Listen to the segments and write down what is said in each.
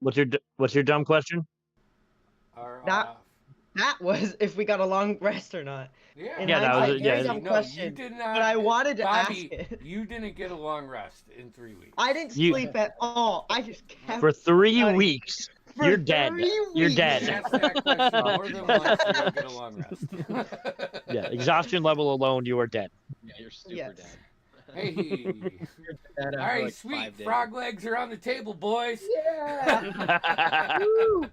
What's your dumb question? Or, That was if we got a long rest or not. yeah, In Yeah, that was hindsight, it. very Yeah, dumb no, question. you did not. But I wanted to Bobby, ask it. you didn't get a long rest in 3 weeks. I didn't sleep at all. I just kept for 3 studying. weeks. For You're dead. 3 You're weeks. dead. You asked that question more than once. You don't get a long rest. Yeah, exhaustion level alone, you are dead. Yeah, you're super Yes. dead. Hey. Dead All after, right, like, sweet. 5 days. Frog legs are on the table, boys. Yeah. Woo.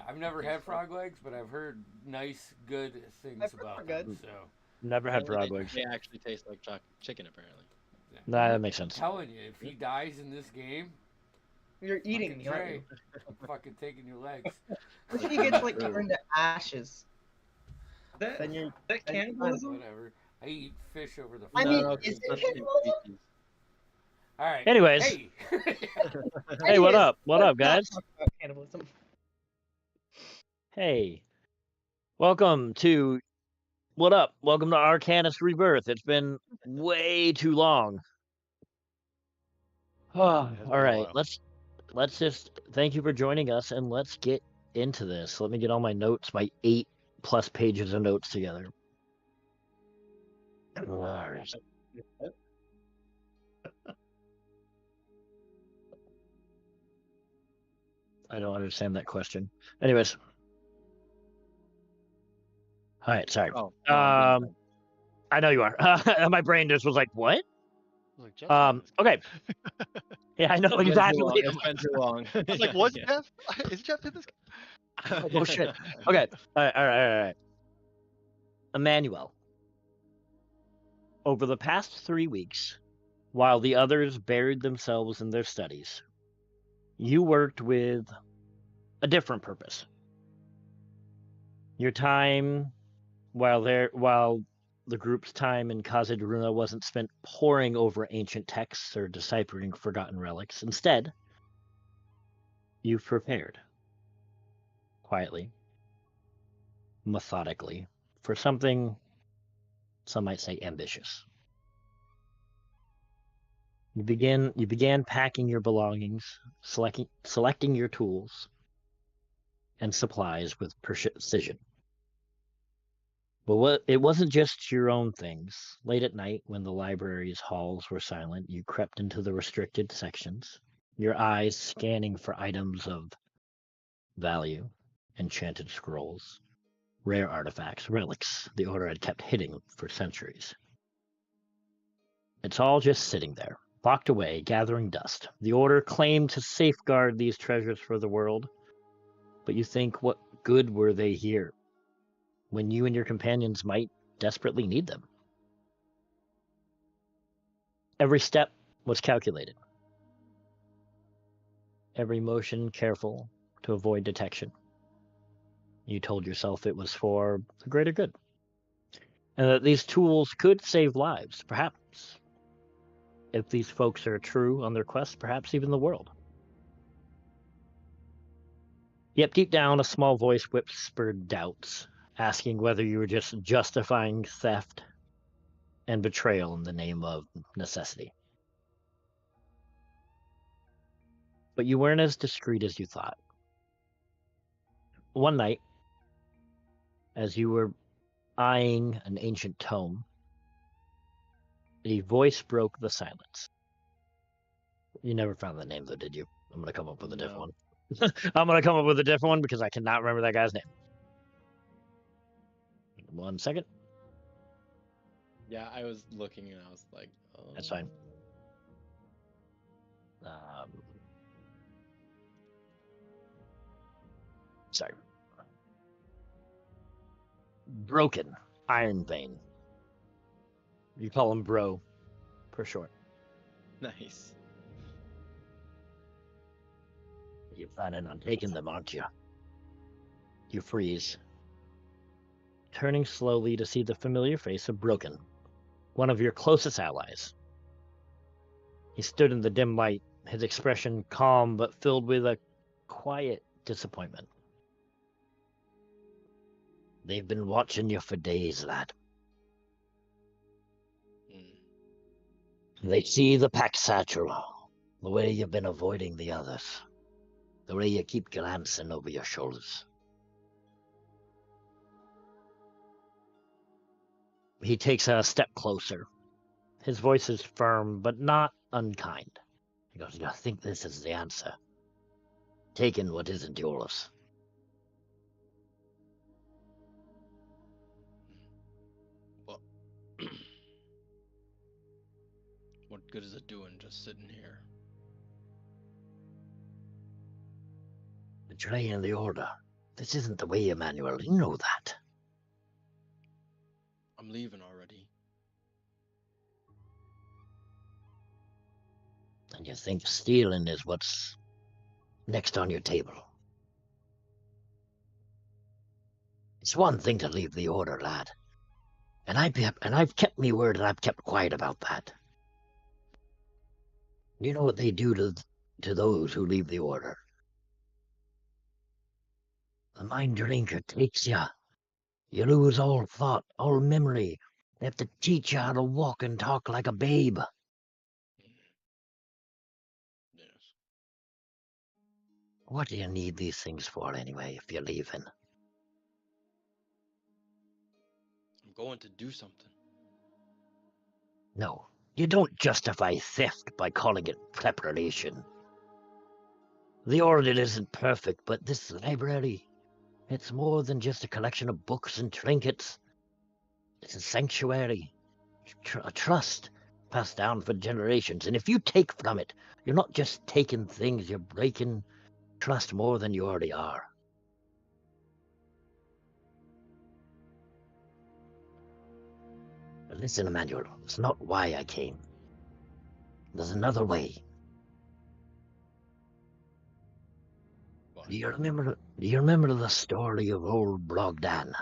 I've never had frog legs, but I've heard nice, good things I've heard about they're them. good. So, Never had frog They- legs. They actually taste like chicken, apparently. Nah, that makes I'm sense. telling you, if he dies in this game, You're eating fucking me, aren't Trey, you? I'm fucking taking your legs. If he gets like turned to ashes, then you're That then cannibalism? Whatever. I eat fish over the I phone. mean, No, is it that's cannibalism? species. All right. Anyways. Hey. Hey, what Anyways, up? What up, let's not guys? talk about cannibalism. Hey. Welcome to What Up? Welcome to Arcanist Rebirth. It's been way too long. All right, let's just thank you for joining us and let's get into this. Let me get all my notes, my 8+ pages of notes together. I don't understand that question. Anyways. All right, sorry. Oh, I know you are. My brain just was like, what? Like, Jeff's Okay. Yeah, I know exactly. It's been too long. I was like, what's Yeah. Jeff? Is Jeff in this? Oh shit. Okay. All right. Emmanuel. Over the past 3 weeks, while the others buried themselves in their studies, you worked with a different purpose. Your time, while the group's time in Khazad-dûrna wasn't spent poring over ancient texts or deciphering forgotten relics. Instead, you've prepared, quietly, methodically, for something some might say ambitious. You began packing your belongings, selecting your tools and supplies with precision. But it wasn't just your own things. Late at night, when the library's halls were silent, you crept into the restricted sections, your eyes scanning for items of value, enchanted scrolls, rare artifacts, relics the Order had kept hidden for centuries. It's all just sitting there, locked away, gathering dust. The Order claimed to safeguard these treasures for the world, but you think, what good were they here, when you and your companions might desperately need them? Every step was calculated. Every motion careful to avoid detection. You told yourself it was for the greater good, and that these tools could save lives, perhaps. If these folks are true on their quest, perhaps even the world. Yet deep down, a small voice whispered doubts, asking whether you were just justifying theft and betrayal in the name of necessity. But you weren't as discreet as you thought. One night, as you were eyeing an ancient tome, a voice broke the silence. You never found the name, though, did you? I'm going to come up with a different one. I'm going to come up with a different one because I cannot remember that guy's name. 1 second. Yeah, I was looking and I was like, oh. That's fine. Sorry. Broken Iron Vein. You call him Bro, for short. Nice. You're planning on taking them, aren't you? You freeze, turning slowly to see the familiar face of Broken, one of your closest allies. He stood in the dim light, his expression calm but filled with a quiet disappointment. They've been watching you for days, lad. They see the pack satchel, the way you've been avoiding the others. The way you keep glancing over your shoulders. He takes a step closer. His voice is firm, but not unkind. He goes, "You think this is the answer? Taking what isn't yours." Well, what good is it doing just sitting here? Betraying the order. This isn't the way, Emmanuel. You know that. I'm leaving already. And you think stealing is what's next on your table. It's one thing to leave the order, lad. And I've kept me word and I've kept quiet about that. You know what they do to those who leave the order? The mind drinker takes you. You lose all thought, all memory. They have to teach you how to walk and talk like a babe. Yes. What do you need these things for anyway, if you're leaving? I'm going to do something. No, you don't justify theft by calling it preparation. The order isn't perfect, but this library, it's more than just a collection of books and trinkets. It's a sanctuary, a trust passed down for generations. And if you take from it, you're not just taking things, you're breaking trust more than you already are. But listen, Emmanuel, it's not why I came. There's another way. But Do you remember the story of old Brogdan?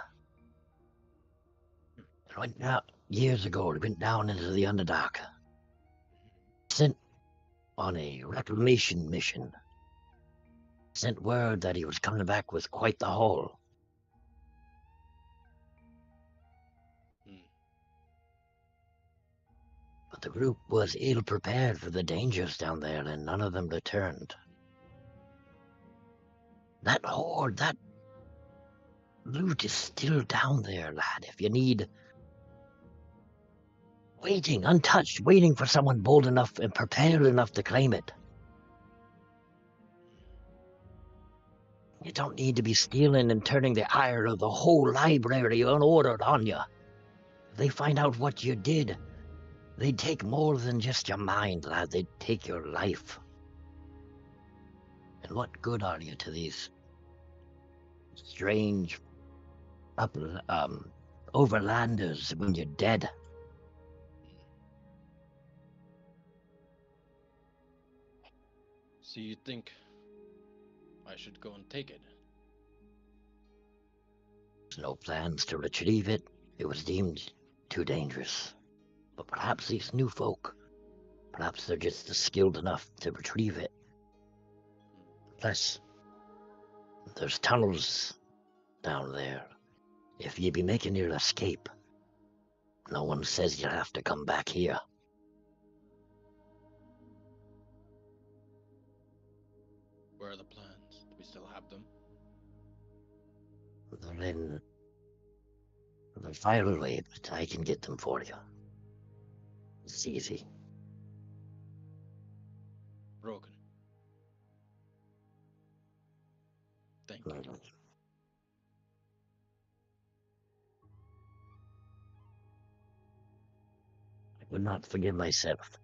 It went down years ago. It went down into the Underdark. Sent on a reclamation mission. Sent word that he was coming back with quite the haul. But the group was ill prepared for the dangers down there, and none of them returned. That hoard, that loot is still down there, lad. If you need... Waiting, untouched, waiting for someone bold enough and prepared enough to claim it. You don't need to be stealing and turning the ire of the whole library unordered on you. If they find out what you did, they'd take more than just your mind, lad. They'd take your life. And what good are you to these strange overlanders when you're dead? so you think I should go and take it? There's no plans to retrieve it. It was deemed too dangerous. But perhaps these new folk, perhaps they're just skilled enough to retrieve it. Plus, there's tunnels down there. If you be making your escape, no one says you'll have to come back here. Where are the plans? Do we still have them? They're in the file away, but I can get them for you. It's easy. Broken. Thank you. I would not forgive myself.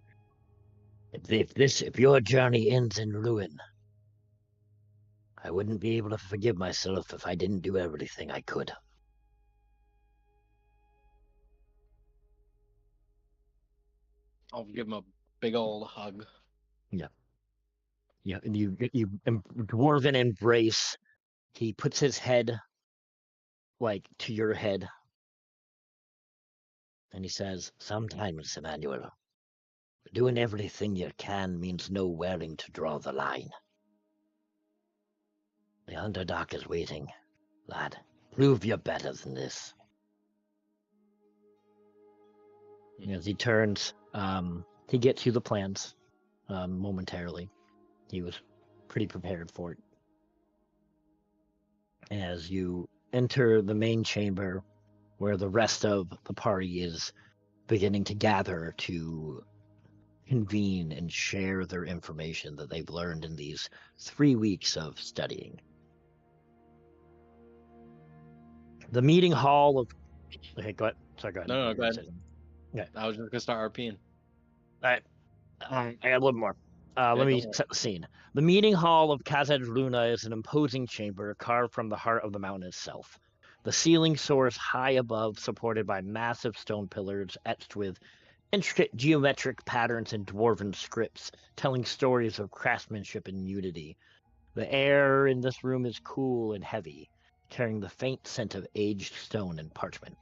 If your journey ends in ruin, I wouldn't be able to forgive myself if I didn't do everything I could. I'll give him a big old hug. Yeah, and you dwarven embrace. He puts his head like to your head, and he says, "Sometimes, Emmanuel, doing everything you can means nowhereing to draw the line. The Underdark is waiting, lad. Prove you're better than this." As he turns, he gets you the plans momentarily. He was pretty prepared for it. as you enter the main chamber where the rest of the party is beginning to gather to convene and share their information that they've learned in these 3 weeks of studying. The meeting hall of... Okay, go ahead. Sorry, go ahead. No, go ahead. Okay. I was just gonna start RPing. All right. I got a little more. Let me go set the scene. The meeting hall of Kazed Luna is an imposing chamber carved from the heart of the mountain itself. The ceiling soars high above, supported by massive stone pillars etched with intricate geometric patterns and dwarven scripts, telling stories of craftsmanship and unity. The air in this room is cool and heavy, carrying the faint scent of aged stone and parchment.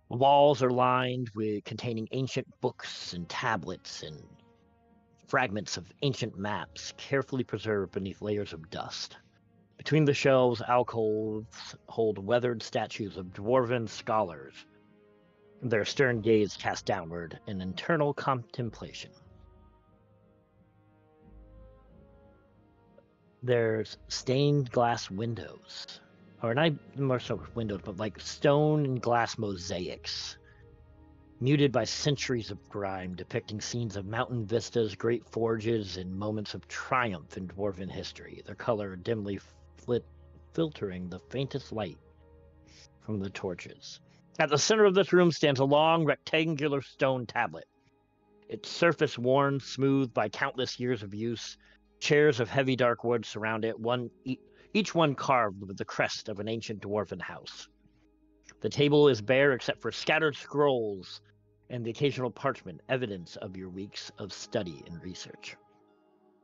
The walls are lined with containing ancient books and tablets and fragments of ancient maps carefully preserved beneath layers of dust. Between the shelves, alcoves hold weathered statues of dwarven scholars, their stern gaze cast downward in internal contemplation. There's stained glass windows, or not more so windows, but like stone and glass mosaics, muted by centuries of grime, depicting scenes of mountain vistas, great forges, and moments of triumph in dwarven history, their color dimly filtering the faintest light from the torches. At the center of this room stands a long, rectangular stone tablet, its surface worn smooth by countless years of use. Chairs of heavy dark wood surround it, each one carved with the crest of an ancient dwarven house. The table is bare except for scattered scrolls and the occasional parchment, evidence of your weeks of study and research.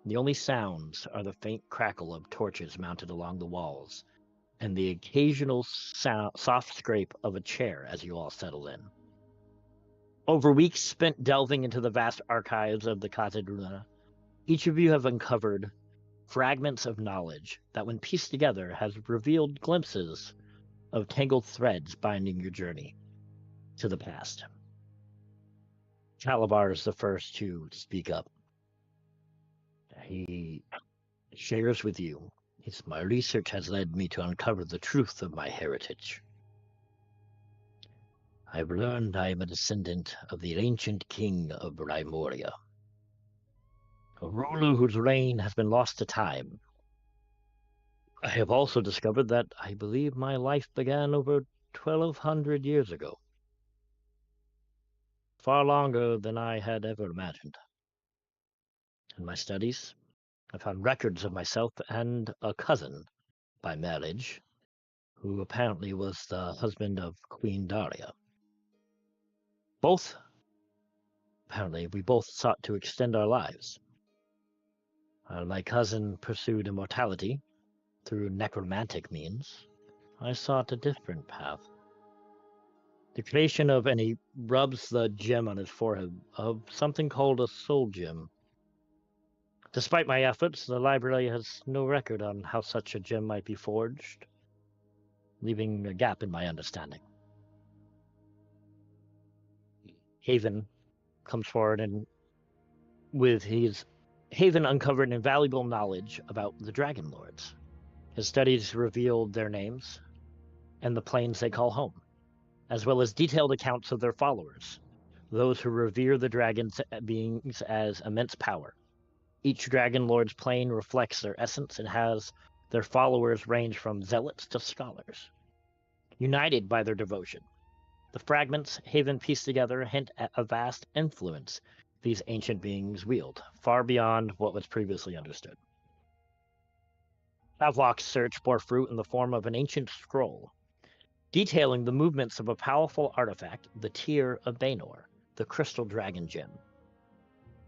The only sounds are the faint crackle of torches mounted along the walls, and the occasional soft scrape of a chair as you all settle in. Over weeks spent delving into the vast archives of the Kazedruna, each of you have uncovered fragments of knowledge that, when pieced together, has revealed glimpses of tangled threads binding your journey to the past. Calabar is the first to speak up. He shares with you, my research has led me to uncover the truth of my heritage. I've learned I am a descendant of the ancient king of Rymoria, a ruler whose reign has been lost to time. I have also discovered that I believe my life began over 1,200 years ago. Far longer than I had ever imagined. In my studies, I found records of myself and a cousin by marriage, who apparently was the husband of Queen Daria. We both sought to extend our lives. While my cousin pursued immortality through necromantic means, I sought a different path. The creation of, and he rubs the gem on his forehead, of something called a soul gem. Despite my efforts, the library has no record on how such a gem might be forged, leaving a gap in my understanding. Haven comes forward, and with his Haven uncovered invaluable knowledge about the Dragon Lords. His studies revealed their names and the planes they call home, as well as detailed accounts of their followers, those who revere the dragon's beings as immense power. Each Dragon Lord's plane reflects their essence and has their followers range from zealots to scholars, united by their devotion. The fragments Haven pieced together hint at a vast influence these ancient beings wield, far beyond what was previously understood. Havelock's search bore fruit in the form of an ancient scroll, detailing the movements of a powerful artifact, the Tear of Baenor, the Crystal Dragon Gem.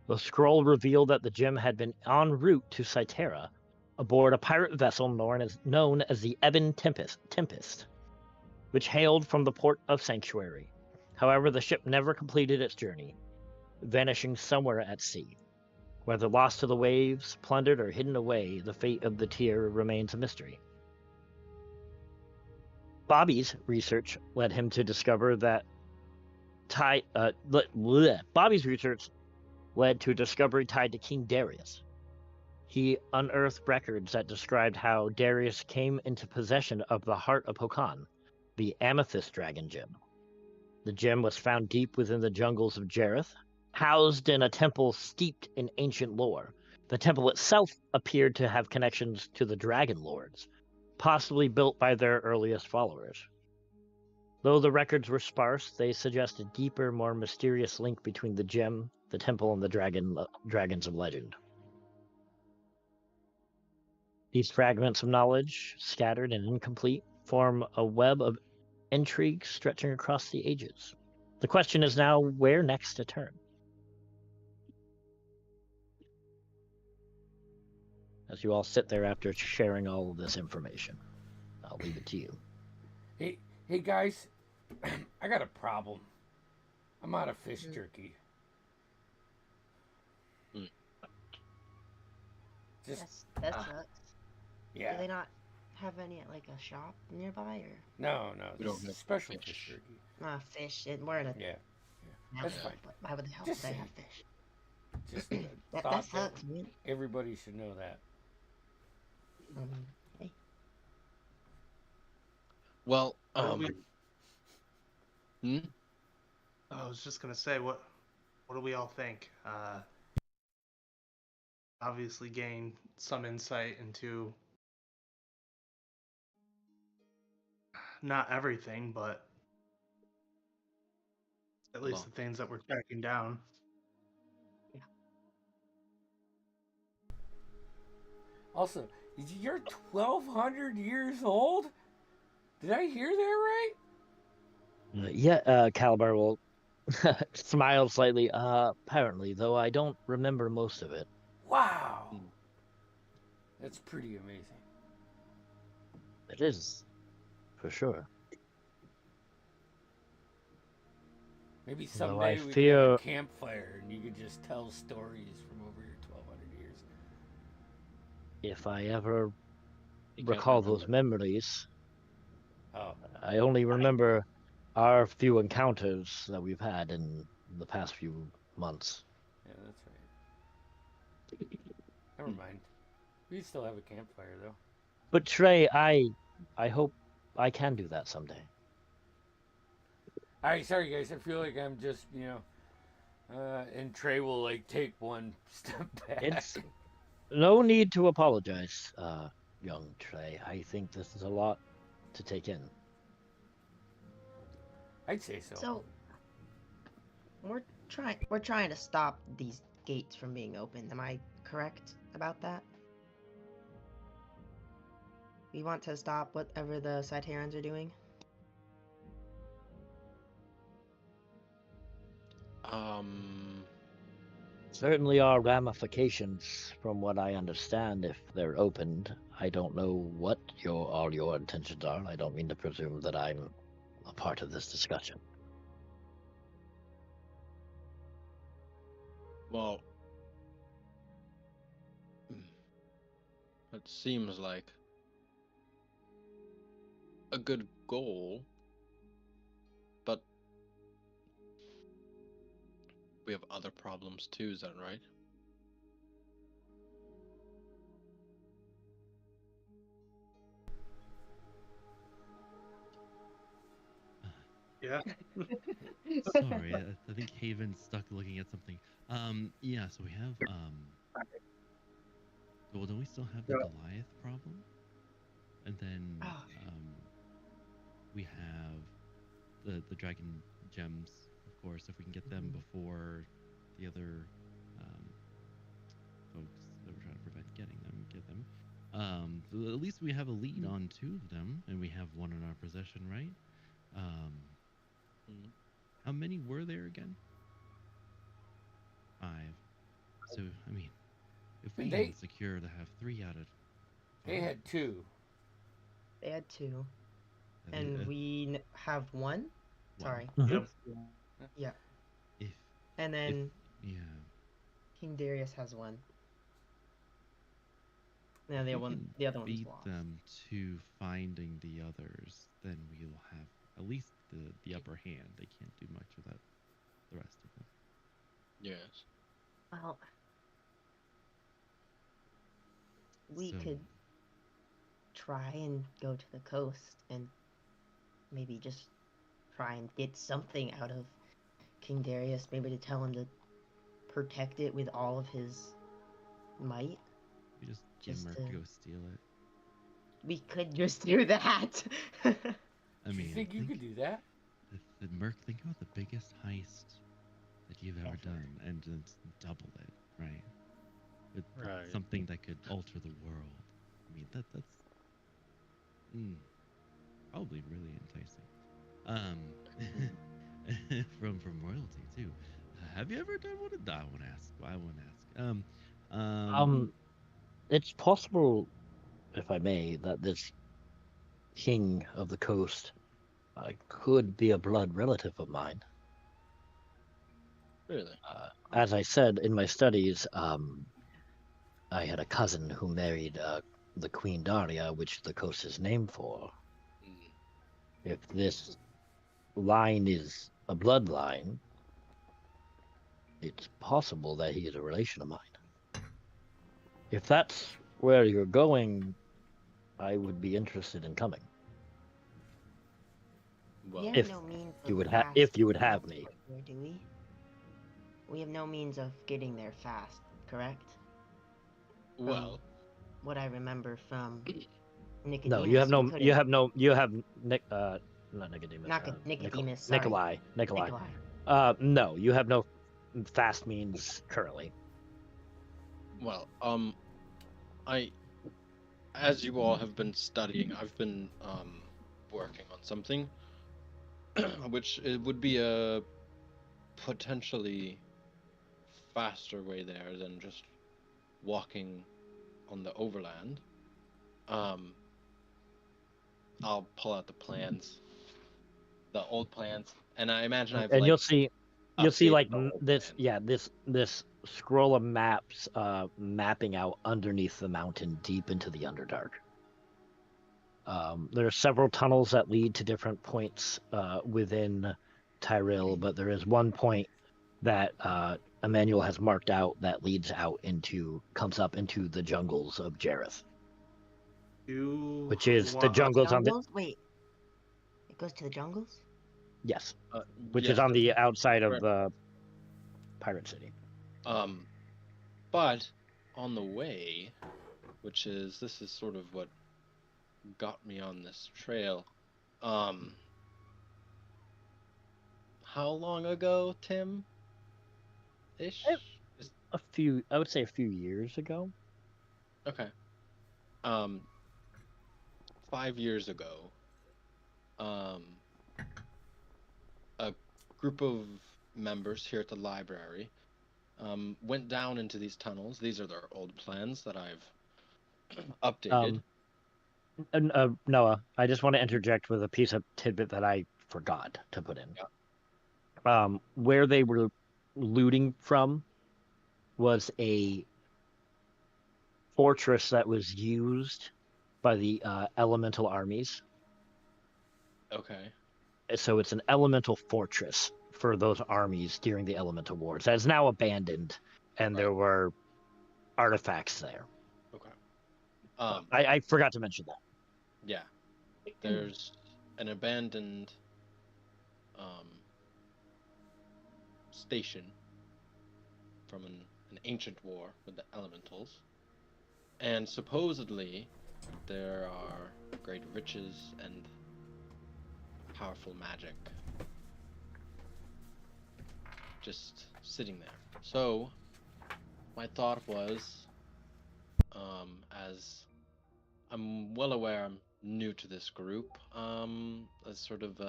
The scroll revealed that the gem had been en route to Cytera, aboard a pirate vessel known as the Ebon Tempest, which hailed from the port of Sanctuary. However, the ship never completed its journey, vanishing somewhere at sea. Whether lost to the waves, plundered, or hidden away, the fate of the Tear remains a mystery. Bobby's research led him to discover that Bobby's research led to a discovery tied to King Darius. He unearthed records that described how Darius came into possession of the heart of Hokan, the Amethyst Dragon Gem. The gem was found deep within the jungles of Jareth, housed in a temple steeped in ancient lore. The temple itself appeared to have connections to the Dragon Lords, possibly built by their earliest followers. Though the records were sparse, they suggest a deeper, more mysterious link between the gem, the temple, and the dragons of legend. These fragments of knowledge, scattered and incomplete, form a web of intrigue stretching across the ages. The question is now, where next to turn? As you all sit there after sharing all of this information, I'll leave it to you. Hey guys, I got a problem. I'm out of fish jerky. That sucks. Yeah. Do they not have any at like a shop nearby or? No, We don't this is have special fish. fish jerky. Fish. We're in a. Yeah. No, That's fine. but why would the hell Just would they saying. have fish? Just That thought sucks, man. everybody should know that. Hey. Well, What do hmm? I was just gonna say, what do we all think? Obviously gain some insight into not everything, but at least the things that we're tracking down. Also, you're 1,200 years old? Did I hear that right? Calabar will smile slightly. Apparently, though I don't remember most of it. Wow. That's pretty amazing. It is, for sure. Maybe Though someday I we could fear- have a campfire and you could just tell stories from over your 1,200 years. If I ever You can't recall remember. those memories, Oh, I only remember our few encounters that we've had in the past few months. yeah, that's right. Never mind. We still have a campfire, though. But Trey, I hope I can do that someday. Alright, sorry guys, I feel like I'm just, and Trey will, like, take one step back. It's no need to apologize, young Trey. I think this is a lot to take in. I'd say so. So we're trying to stop these gates from being opened. Am I correct about that? We want to stop whatever the Cyterans are doing. Certainly are ramifications from what I understand if they're opened. I don't know what all your intentions are. I don't mean to presume that I'm a part of this discussion. Well, it seems like a good goal, but we have other problems too, is that right? Yeah. Sorry, I think Haven's stuck looking at something. Yeah, so we have, well, don't we still have the Yeah. Goliath problem? And then, Oh. we have the dragon gems, of course, if we can get them before the other, folks that we're trying to prevent getting them, get them. So at least we have a lead on 2 of them, and we have 1 in our possession, right? How many were there again? 5. So, I mean, if we And can they- secure to have 3 out of They had 2. They had 2, I and think, we have 1. Sorry. Yep. Yeah. if And then yeah, King Darius has 1. No, the if other we one. can The other one's beat lost. them to finding the others, then we will have at least the upper hand. They can't do much without the rest of them. Yes. Well, we So- could try and go to the coast and maybe just try and get something out of King Darius, maybe to tell him to protect it with all of his might. We just get Just Merc to- to go steal it. We could just do that. I Do mean, you think you could do that? the Merc, think about the biggest heist that you've ever Ever. done, and just double it, right? With Right. something that could alter the world. I mean, that's probably really enticing. From royalty too. Have you ever done one of that? I want to ask. It's possible, if I may, that this king of the coast could be a blood relative of mine. Really? As I said in my studies, I had a cousin who married the Queen Daria, which the coast is named for. Mm. If this line is a bloodline, it's possible that he is a relation of mine. If that's where you're going, I would be interested in coming. we Well, have If no means you of would have, fast if you would getting have me. there, do we? We have no means of getting there fast, correct? well, What I remember from Nicodemus. No, you have we no, couldn't- you have no, you have not Nicodemus. Nicodemus, sorry. Nikolai. Nikolai. No, you have no fast means currently. well, as you all have been studying, I've been working on something, which it would be a potentially faster way there than just walking on the overland. I'll pull out the plans, the old plans, and I imagine I've And like you'll see updated like the whole this, plan. yeah, this scroll of maps mapping out underneath the mountain deep into the Underdark. There are several tunnels that lead to different points within Tyrell, but there is one point that Emmanuel has marked out that leads out comes up into the jungles of Jareth, You which is the want- jungles on the, Jungles? Wait. It goes to the jungles? yes, which Yes, is on but- the outside of correct. the Pirate City. But on the way, this is sort of what got me on this trail. How long ago, Tim? Ish? I would say a few years ago. Okay. 5 years ago, a group of members here at the library went down into these tunnels. These are their old plans that I've updated. Noah, I just want to interject with a piece of tidbit that I forgot to put in. Where they were looting from was a fortress that was used by the elemental armies. Okay. So it's an elemental fortress for those armies during the elemental wars. That is now abandoned, and there were artifacts there. Okay. I forgot to mention that. Yeah. There's an abandoned station from an ancient war with the elementals. And supposedly there are great riches and powerful magic just sitting there. So my thought was, as I'm well aware I'm new to this group, as sort of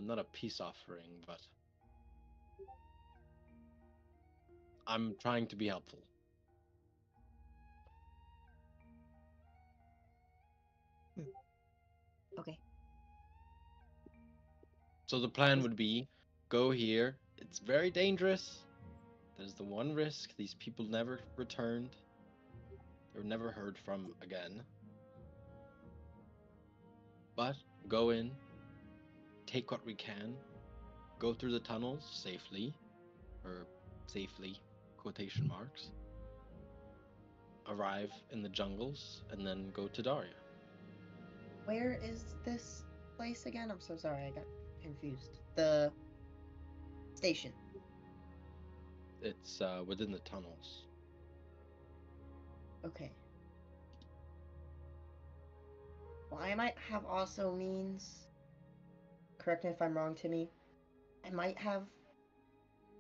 not a peace offering, but I'm trying to be helpful. Okay. So the plan would be, go here. It's very dangerous. There's the one risk. These people never returned. They were never heard from again. But go in, take what we can, go through the tunnels safely, or safely, quotation marks. arrive in the jungles and then go to Daria. Where is this place again? I'm so sorry, I got confused. The station. It's within the tunnels. Okay. Well, I might have also means. Correct me if I'm wrong, Timmy. I might have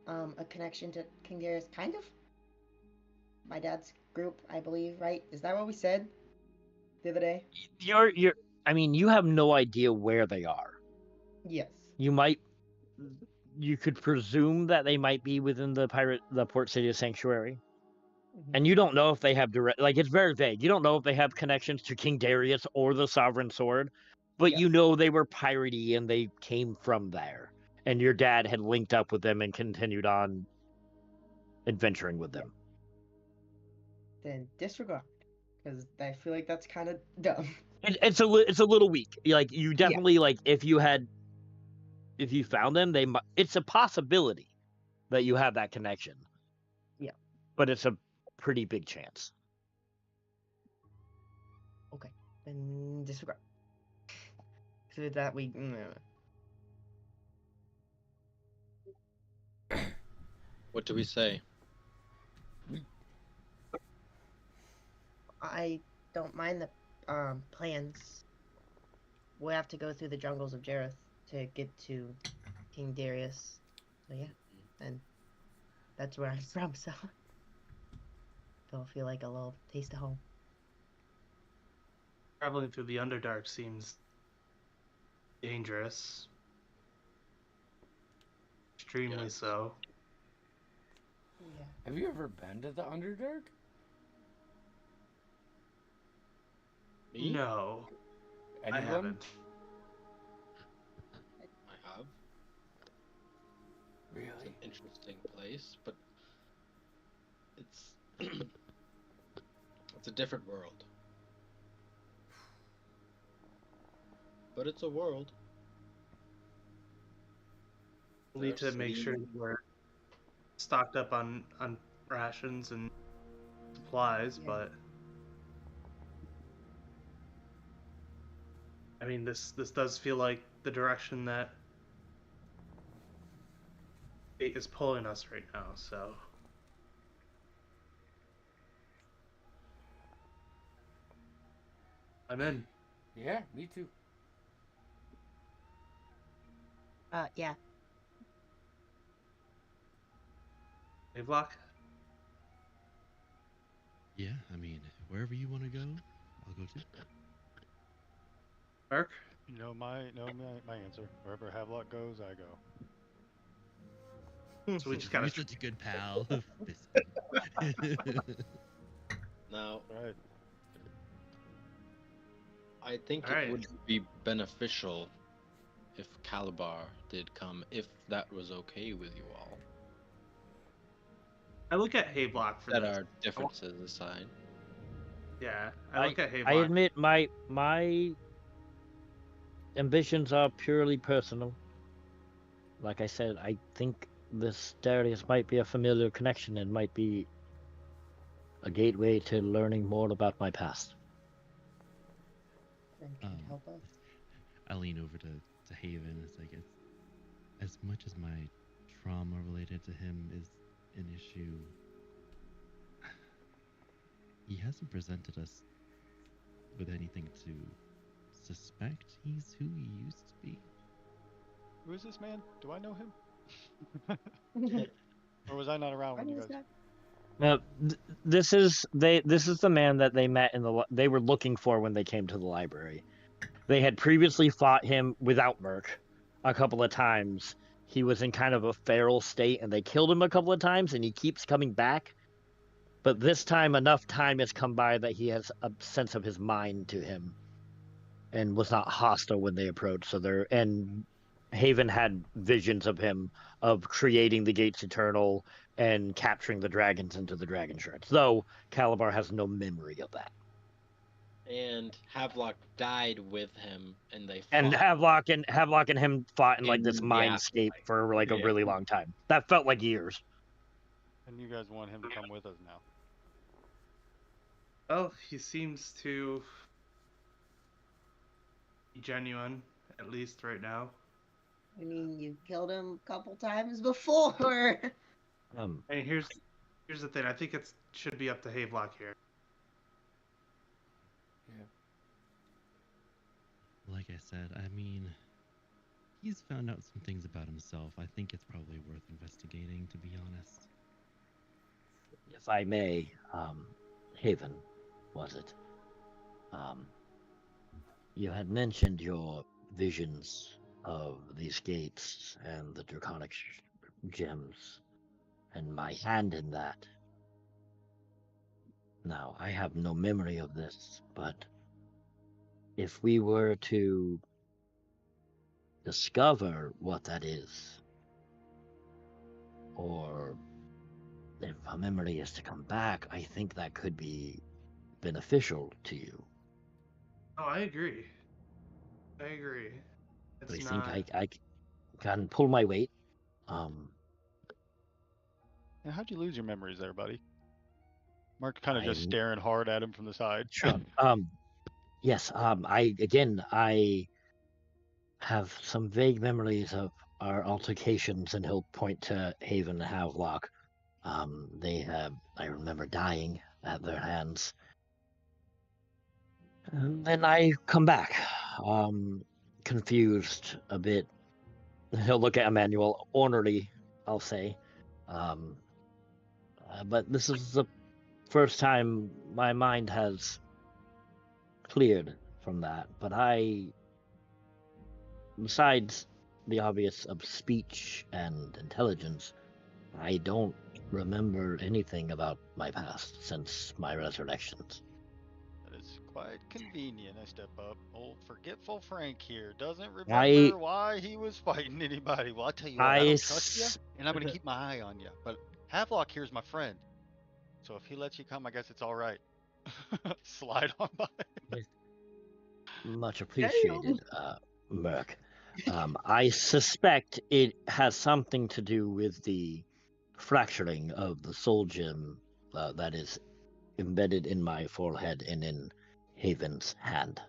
a connection to King Darius, kind of. My dad's group, I believe, right? Is that what we said the other day? I mean, you have no idea where they are. Yes. You could presume that they might be within the Port City Sanctuary. Mhm. And you don't know if they have direct, like, it's very vague. You don't know if they have connections to King Darius or the Sovereign Sword, but Yes. you know they were piratey and they came from there. And your dad had linked up with them and continued on adventuring with them. Then disregard, because I feel like that's kind of dumb. It's a little weak. Like, you definitely, like, if you found them, it's a possibility that you have that connection. Yeah. But it's a pretty big chance. Okay, then disregard. So that we. What do we say? I don't mind the plans. We'll have to go through the jungles of Jareth to get to King Darius. So yeah, and that's where I'm from. So don't feel like a little taste of home. Traveling through the Underdark seems dangerous. Extremely Yes. so. Yeah. Have you ever been to the Underdark? Me? No, I Anyone? haven't. I have. It's Really? an interesting place, but it's it's a different world. But it's a world. We need There are to make sure cities- we're stocked up on rations and supplies, Yeah. but I mean this does feel like the direction that fate is pulling us right now, so I'm in. Yeah, me too. Yeah. Havelock? Yeah, I mean, wherever you want to go, I'll go too. Mark? You know my answer. Wherever Havelock goes, I go. So we just gotta You're such a good pal. Now, Right. I think Alright. it would be beneficial if Calabar did come, if that was okay with you all. I look at Havelock for Set this. our differences aside. Yeah, I look at Havelock. I admit my ambitions are purely personal. Like I said, I think this Darius might be a familiar connection and might be a gateway to learning more about my past. Then can Um, help us. I lean over to Haven. It's like, as much as my trauma related to him is an issue, he hasn't presented us with anything to suspect he's who he used to be. Who is this man? Do I know him? Or was I not around when you guys? Now, this is the man that they met they were looking for when they came to the library. They had previously fought him without Merc a couple of times. He was in kind of a feral state, and they killed him a couple of times, and he keeps coming back. But this time, enough time has come by that he has a sense of his mind to him, and was not hostile when they approached. And Haven had visions of him of creating the Gates Eternal and capturing the dragons into the dragon shards. Though Calabar has no memory of that. And Havelock died with him, and they fought. And Havelock and him fought in like this In the mindscape afterlife. for like a Yeah. really long time. That felt like years. And you guys want him to come with us now? Well, he seems to be genuine, at least right now. I mean, you've killed him a couple times before. And here's the thing. I think it should be up to Havelock here. Like I said, I mean, he's found out some things about himself. I think it's probably worth investigating, to be honest. If I may, Haven, was it? You had mentioned your visions of these gates and the draconic gems, and my hand in that. Now, I have no memory of this, but if we were to discover what that is, or if a memory is to come back, I think that could be beneficial to you. Oh, I agree. It's I not. think I can pull my weight. And how'd you lose your memories there, buddy? Mark kind of just I'm- staring hard at him from the side. Sure. Yes. I have some vague memories of our altercations, and he'll point to Haven and Havelock. I remember dying at their hands. And then I come back, confused a bit. He'll look at Emmanuel, ornery, I'll say. But this is the first time my mind has cleared from that. But besides the obvious of speech and intelligence, I don't remember anything about my past since my resurrections. That is quite convenient. I step up. Old forgetful Frank here doesn't I- remember why he was fighting anybody. Well, I'll tell you what, I don't trust you, and I'm going to keep my eye on you. But Havelock here's my friend. So if he lets you come, I guess it's all right. Slide on by. Much appreciated, Merc. I suspect it has something to do with the fracturing of the soul gem that is embedded in my forehead and in Haven's hand.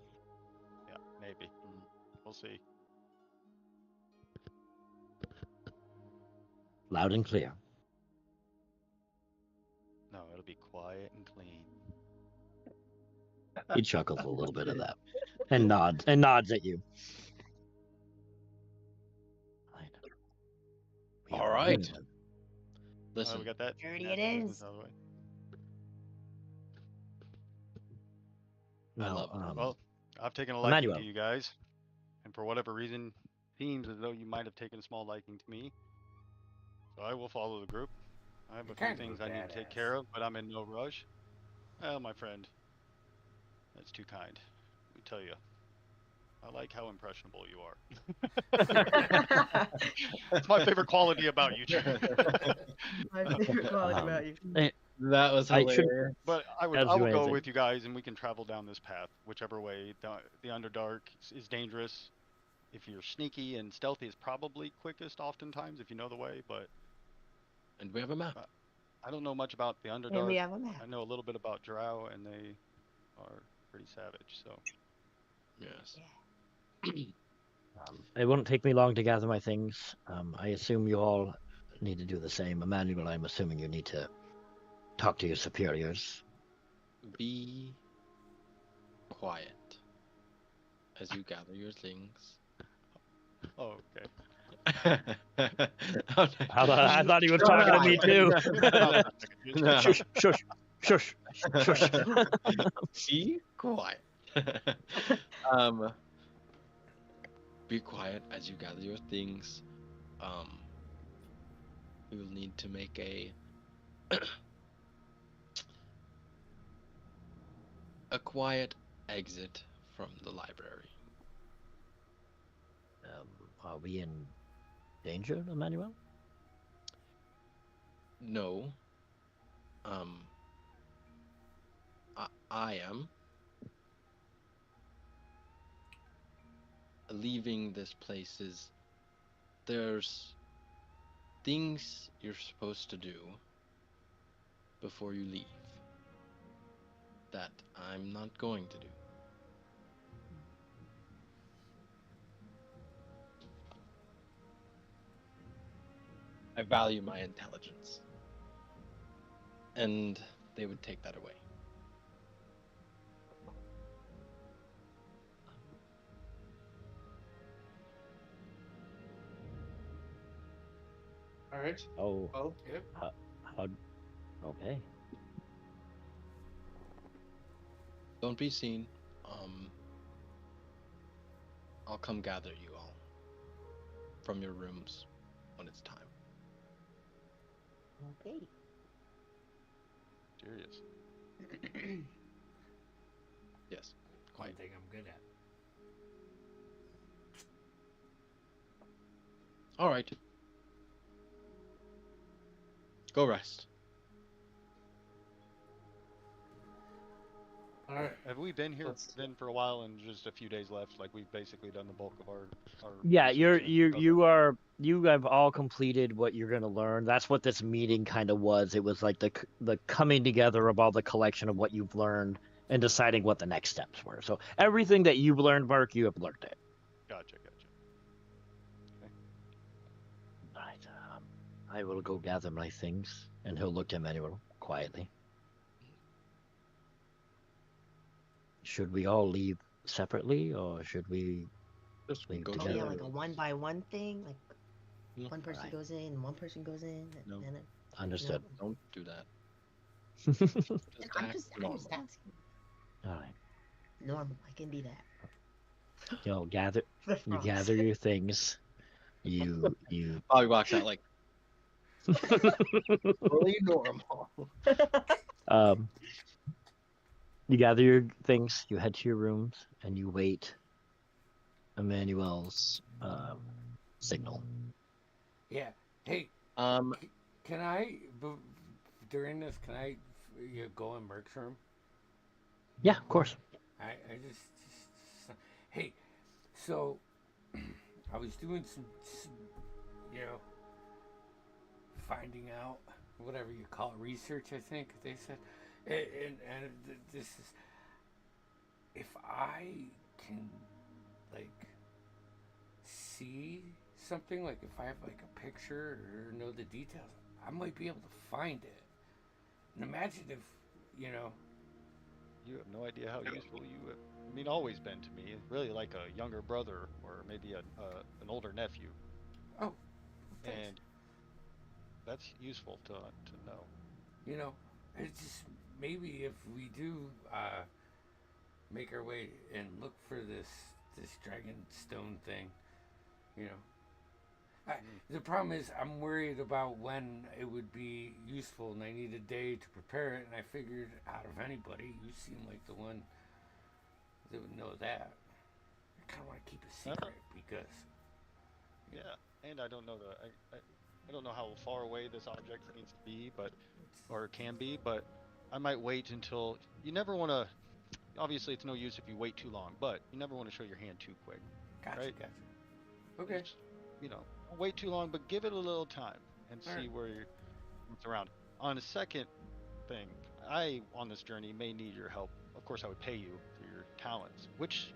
Yeah, maybe. We'll see. Loud and clear. No, it'll be quiet and clean. He chuckles a little bit at that and nods at you. We All have a right. union. Listen, We got that. Dirty nasty it business is. out of the way. Now, love Well, I've taken a liking Emmanuel. to you guys, and for whatever reason, seems as though you might have taken a small liking to me. So I will follow the group. I have You a few kind of things a I need to take badass. care of, but I'm in no rush. Well, my friend, that's too kind. Let me tell you, I like how impressionable you are. That's my favorite quality about you, Jack. My favorite quality Um, about you. that was I should- hilarious. But I As will you go anything. with you guys, and we can travel down this path, whichever way. The Underdark is dangerous. If you're sneaky and stealthy, is probably quickest oftentimes if you know the way. But And we have a map. I don't know much about the And we Underdark. have a map. I know a little bit about Drow, and they are pretty savage. So Yes. It won't take me long to gather my things. I assume you all need to do the same. Emmanuel, I'm assuming you need to talk to your superiors. Be quiet as you gather your things. oh, okay. I thought he was talking to me too. No. Shush, shush, shush, shush. Be quiet. Be quiet as you gather your things. We will need to make a quiet exit from the library. Are we in danger, Emmanuel? No. I am. Leaving this place is there's things you're supposed to do before you leave that I'm not going to do. I value my intelligence. And they would take that away. All right. Oh, Well, Yep. how? Okay. Don't be seen. I'll come gather you all from your rooms when it's time. Okay. Serious. Yes. One thing I'm good at. All right. Go rest. all right. Have we been here Let's- then for a while and just a few days left? Like we've basically done the bulk of our Yeah, research then? Okay. you have all completed what you're gonna learn. That's what this meeting kind of was. It was like the coming together of all the collection of what you've learned and deciding what the next steps were. So everything that you've learned, Mark, you have learned it. Gotcha. Right. I will go gather my things, and he'll look to Emmanuel quietly. Should we all leave separately, or should we Just leave go Oh, together? yeah, like a 1-by-1 thing. Like No. one person Alright. goes in, one person goes in. No. And then Understood. Don't do that. All Just I'm act just normal. asking. right. Normal. I can be that. You'll gather. The You frogs. gather your things. You Bobby walks out like, Fully normal. um. You gather your things. You head to your rooms, and you wait Emmanuel's signal. Yeah. Hey, um, can I during this? Can I go in Merc's room? Yeah, of course. I just hey, so I was doing some finding out whatever you call it, research. I think they said, and this is if I can like see something, like if I have like a picture or know the details, I might be able to find it. And imagine if You have no idea how useful you have, always been to me. Really like a younger brother or maybe an older nephew. oh, thanks. And that's useful to know. It's just maybe if we do make our way and look for this dragon stone thing, the problem is I'm worried about when it would be useful, and I need a day to prepare it. And I figured, out of anybody, you seem like the one that would know that. I kind of want to keep a secret because. Yeah, and I don't know I don't know how far away this object needs to be, or can be, but I might wait until you never want to. Obviously, it's no use if you wait too long, but you never want to show your hand too quick. Gotcha, Right. gotcha. Okay. Just, don't wait too long, but give it a little time and see Alright. where it's around. On a second thing, on this journey may need your help. Of course, I would pay you for your talents, which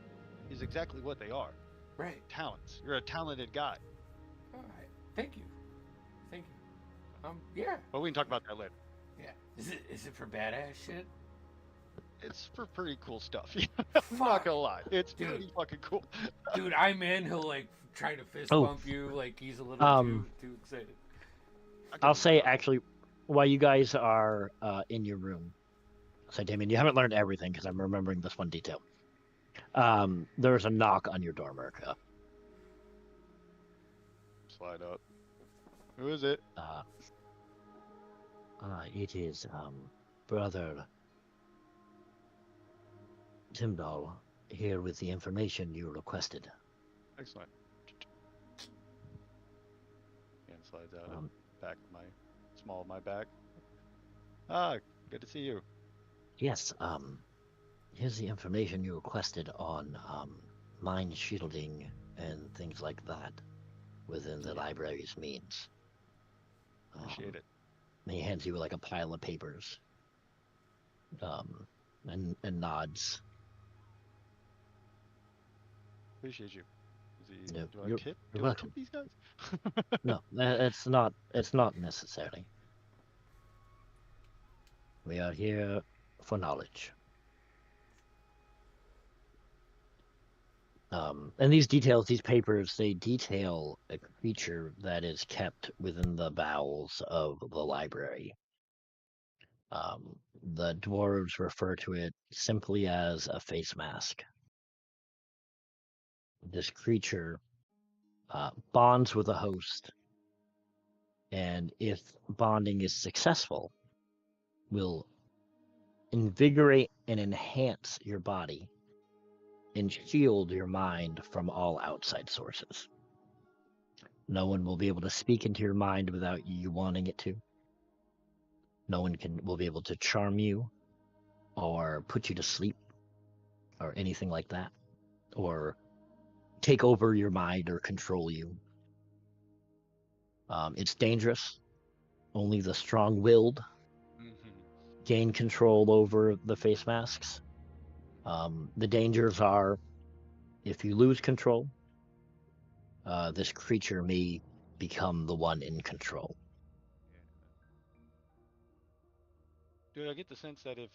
is exactly what they are. Right. Talents. You're a talented guy. All right. Thank you. Yeah. But we can talk about that later. Yeah. Is it for badass shit? It's for pretty cool stuff. I'm not gonna lie. It's Dude. pretty fucking cool. Dude, I'm in. He'll like try to fist Oh. bump you like he's a little too excited. I'll say actually, while you guys are in your room, say Damien, you haven't learned everything because I'm remembering this one detail. There's a knock on your door, America. Slide up. Who is it? It is brother Timdall here with the information you requested. Excellent. Hand slides out Um, back of my back. Good to see you. Yes, here's the information you requested on mine shielding and things like that within the library's means. Appreciate it. And he hands you like a pile of papers. and nods. Appreciate you. Is he, Yeah, do I you're tip? you're Do I welcome. tip these guys? No, it's not necessary. We are here for knowledge. And these details, these papers, they detail a creature that is kept within the bowels of the library. The dwarves refer to it simply as a face mask. This creature bonds with a host, and if bonding is successful, will invigorate and enhance your body and shield your mind from all outside sources. No one will be able to speak into your mind without you wanting it to. No one will be able to charm you or put you to sleep or anything like that, or take over your mind or control you. It's dangerous. Only the strong-willed gain control over the face masks. The dangers are, if you lose control, this creature may become the one in control. Do I get the sense that if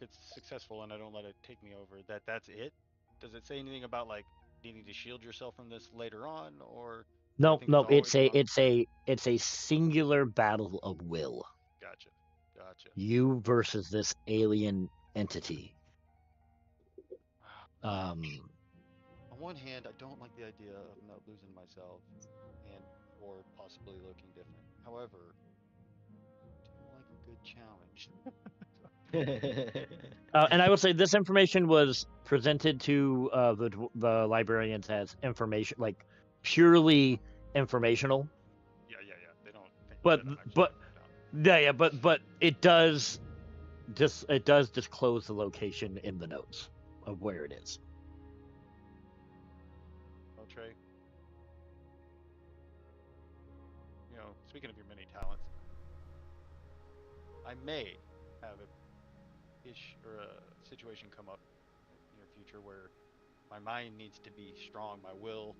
it's successful and I don't let it take me over, that's it? Does it say anything about like needing to shield yourself from this later on, or No, think no, it's always it's a singular battle of will. Gotcha. You versus this alien entity. On one hand, I don't like the idea of not losing myself and or possibly looking different. However, I do like a good challenge. And I will say this information was presented to the librarians as information, like purely informational. Yeah. They don't think But it does disclose the location in the notes of where it is. Oh, Trey. You know, speaking of your many talents, I may have a situation come up in the near future where my mind needs to be strong, my will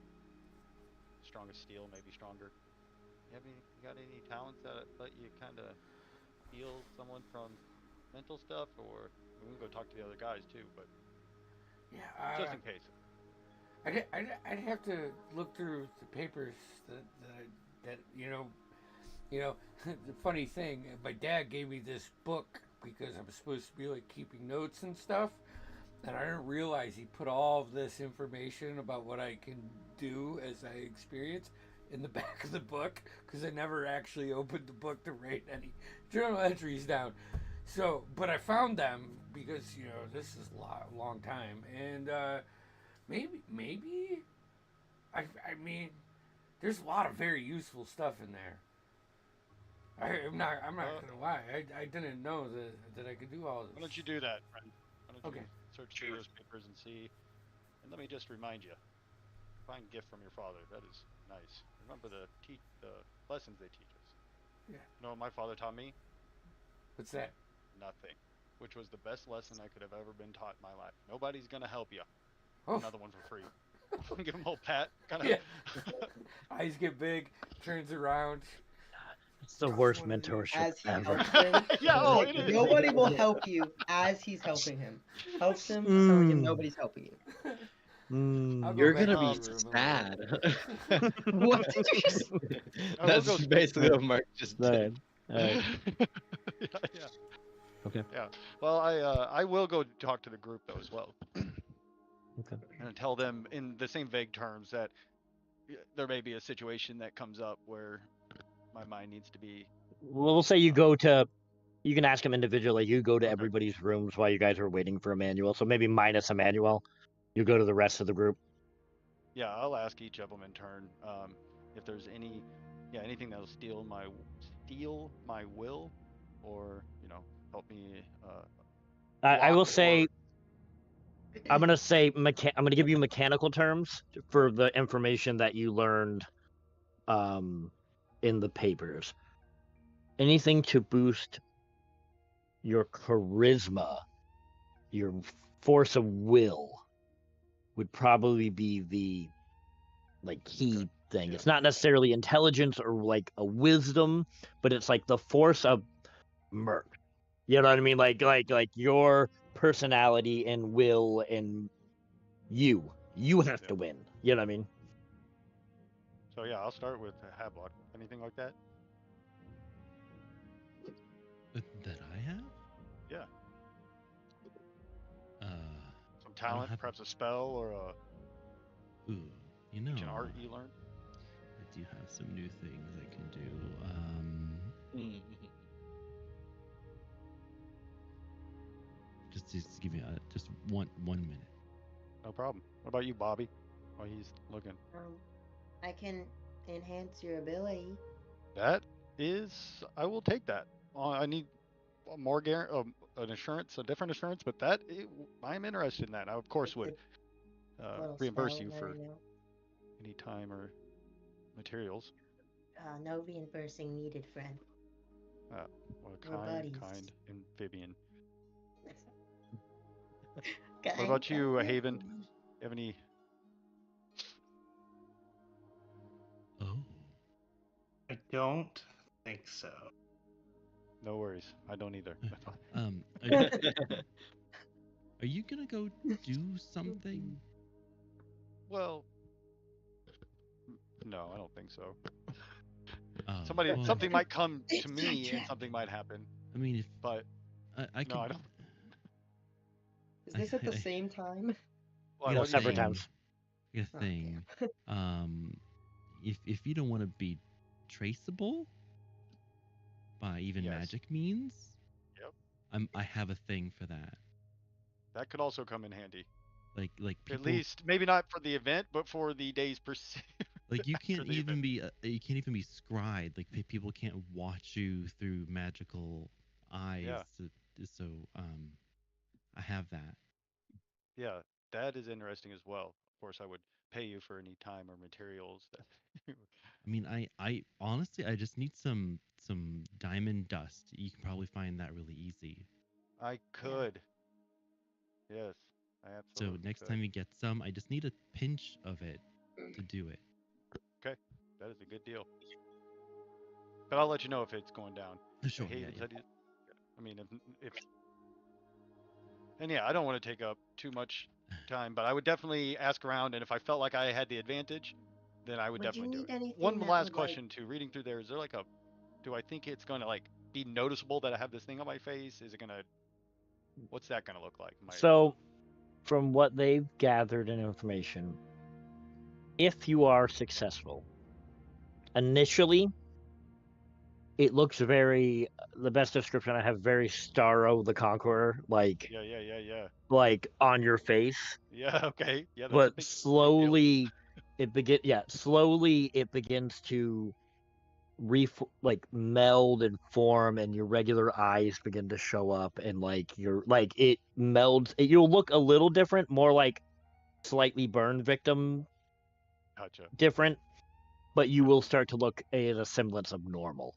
strong as steel, maybe stronger. You got any talents that let you kind of heal someone from mental stuff, or we can go talk to the other guys too, but Yeah. just in case. I'd have to look through the papers that you know. The funny thing, my dad gave me this book because I'm supposed to be like keeping notes and stuff, and I didn't realize he put all of this information about what I can do as I experience in the back of the book, because I never actually opened the book to write any journal entries down. So, but I found them because this is a long time, and maybe I mean, there's a lot of very useful stuff in there. I'm not gonna lie. I didn't know that I could do all this. Why don't you do that, friend? Why don't you Okay. search through those papers and see? And let me just remind you, find gift from your father. That is nice. Remember the lessons they teach us. Yeah. You know what my father taught me? What's that? Nothing. Which was the best lesson I could have ever been taught in my life. Nobody's gonna help you. Oh. Another one for free. Give him a little pat. Kind of. Yeah. Eyes get big. Turns around. It's the worst mentorship As he ever. helps him, Yeah, like, it is. nobody will help you as he's helping him. Helps him, telling him nobody's helping you. I'll go You're back gonna to be the room sad. What did you just I will That's go- basically what Mark just Right. did. yeah. Okay. Yeah. Well, I will go talk to the group though as well. Okay. And tell them in the same vague terms that there may be a situation that comes up where my mind needs to be. Well, we'll say you go to. You can ask them individually. You go to Okay. everybody's rooms while you guys are waiting for Emmanuel. So maybe minus Emmanuel. You go to the rest of the group. Yeah, I'll ask each of them in turn if there's anything that'll steal my will, or help me. I will block say. or- I'm gonna say. I'm gonna give you mechanical terms for the information that you learned, in the papers. Anything to boost your charisma, your force of will would probably be the like key thing. Yeah. It's not necessarily intelligence or like a wisdom, but it's like the force of Merc. You know what I mean? Like your personality and will and you have to win. You know what I mean? So yeah, I'll start with Hablot. Anything like that? That I have? Yeah. Some I don't talent, have- perhaps a spell or a Ooh, you know, ancient art you learned. I do have some new things I can do. Just give me just one minute. No problem. What about you, Bobby? While he's looking. I can enhance your ability. That is, I will take that. I need more an assurance, a different assurance, but I'm interested in that. I of course would Little reimburse spell you that for I know. any time or materials. No reimbursing needed, friend. What a We're buddies. kind amphibian. Kind, What about you, kind. Haven? You have any? Oh, I don't think so. No worries. I don't either. are you gonna go do something? Well, no, I don't think so. Oh, well, Something might come It's to my me, and trap. something might happen. I mean, if But I could, no, I don't. Is this at the same time? Well, No, what do you separate think? times. I got a Okay. thing. If you don't want to be traceable by even Yes. magic means, Yep. I have a thing for that. That could also come in handy. Like people, At least, maybe not for the event, but for the day's pursuit. like you for can't the even event. be you can't even be scryed. Like people can't watch you through magical eyes. Yeah. So I have that. Yeah, that is interesting as well. Of course, I would pay you for any time or materials. I mean, I honestly I just need some diamond dust. You can probably find that really easy. I could. Yes, I So absolutely next could. time you get some, I just need a pinch of it to do it. Okay, that is a good deal. But I'll let you know if it's going down. Sure. Yeah, Hayden yeah. said I mean, if and yeah, I don't want to take up too much time, but I would definitely ask around, and if I felt like I had the advantage, then I would Would you definitely do need it. anything One that last would, question too. Reading through there, is there like do I think it's going to like be noticeable that I have this thing on my face? Is it gonna? What's that gonna look like? So, from what they've gathered in information, if you are successful, initially, it looks very. The best description I have, very Starro the Conqueror, like on your face. Yeah. Okay. Yeah. That's a But big deal. slowly, it begins to meld and form, and your regular eyes begin to show up, and it melds. You'll look a little different, more like slightly burned victim Gotcha. different, but you will start to look at a semblance of normal,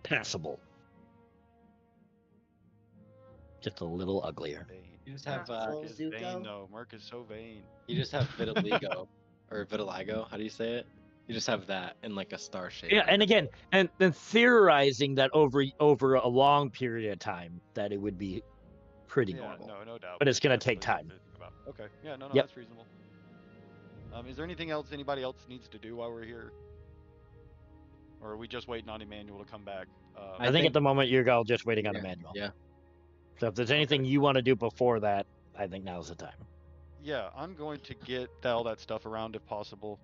passable, just a little uglier. Vain. You just have Mark is vain Zuko? though. Mark is so vain. you just have vitiligo or vitiligo. How do you say it? You just have that in like a star shape. Yeah, and again, and theorizing that over a long period of time that it would be pretty normal. No doubt. But it's gonna That's take really time. something to think about. Okay. Yeah. No. Yep. That's reasonable. Is there anything else anybody else needs to do while we're here? Or are we just waiting on Emmanuel to come back? I think at the moment you're all just waiting on Yeah, Emmanuel. yeah. So if there's anything you want to do before that, I think now's the time. Yeah, I'm going to get all that stuff around if possible.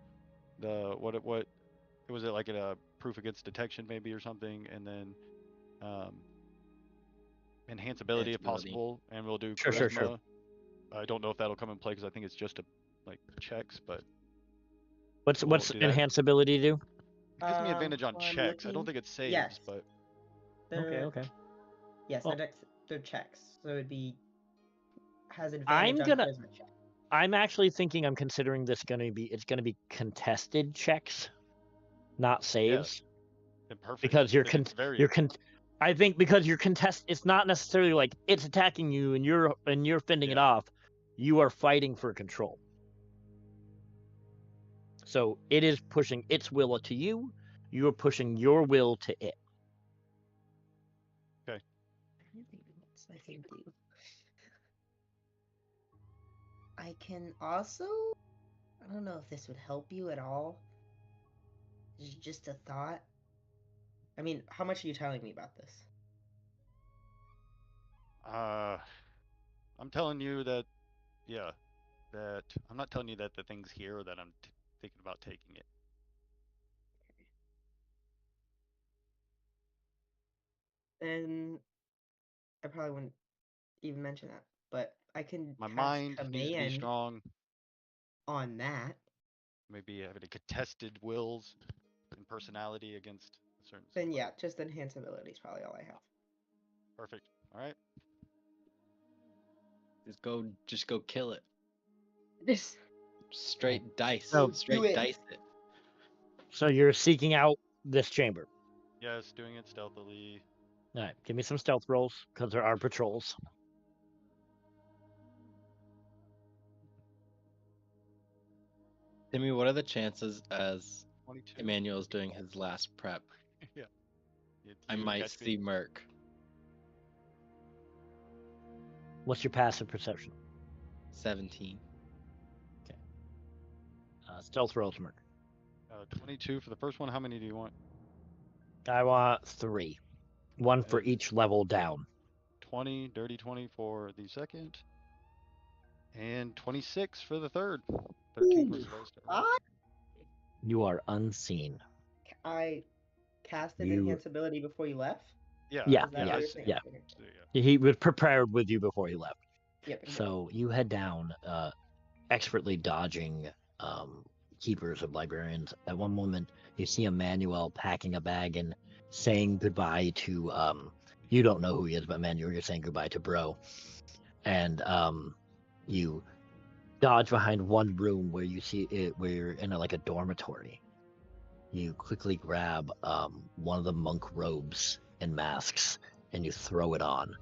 The what was it like a proof against detection maybe or something, and then enhanceability if Enhanceability. possible, and we'll do Sure, charisma. sure. I don't know if that'll come in play because I think it's just like checks, but What's We'll do that. enhanceability do? it gives me advantage on Well, I'm checks. I don't looking- think it saves, Yes. but Okay. Yes, Well- they're checks. So it'd be has I'm advantage gonna- on charisma check. I'm actually thinking I'm considering it's gonna be contested checks, not saves. then perfect. Because I think it's very I think because you're it's not necessarily like it's attacking you and you're fending it off. You are fighting for control. So it is pushing its will to you. You are pushing your will to it. I think what's I can do. I can also. I don't know if this would help you at all. It's just a thought. I mean, how much are you telling me about this? I'm telling you that, that I'm not telling you that the thing's here or that I'm thinking about taking it. Then I probably wouldn't even mention that. But I can My cast mind needs to be command strong. on that. Maybe having a contested wills and personality against a certain. Then yeah, just enhance ability is probably all I have. Perfect. All right. Just go kill it. This. Straight dice. So- Straight Do it. dice it. So you're seeking out this chamber. Yes, doing it stealthily. All right, give me some stealth rolls because there are patrols. Timmy, what are the chances as 22. Emmanuel's doing his last prep? Yeah. I You might catch me? see Merc. What's your passive perception? 17. Stealth rolls, Merc. 22 for the first one. How many do you want? I want 3. 1 for And- each level down. 20, dirty 20 for the second, and 26 for the third. 13 was the lowest ever. You are unseen. I casted You- enhance ability before you left. Yeah. Yeah, Is that what yeah, you're saying? yeah. Okay. So, yeah. He was prepared with you before he left. Yep. So you head down, expertly dodging keepers of librarians. At one moment, you see Emmanuel packing a bag and saying goodbye to you don't know who he is, but Emmanuel, you're saying goodbye to Bro. And you dodge behind one room where you see it, where you're in like a dormitory. You quickly grab one of the monk robes and masks and you throw it on.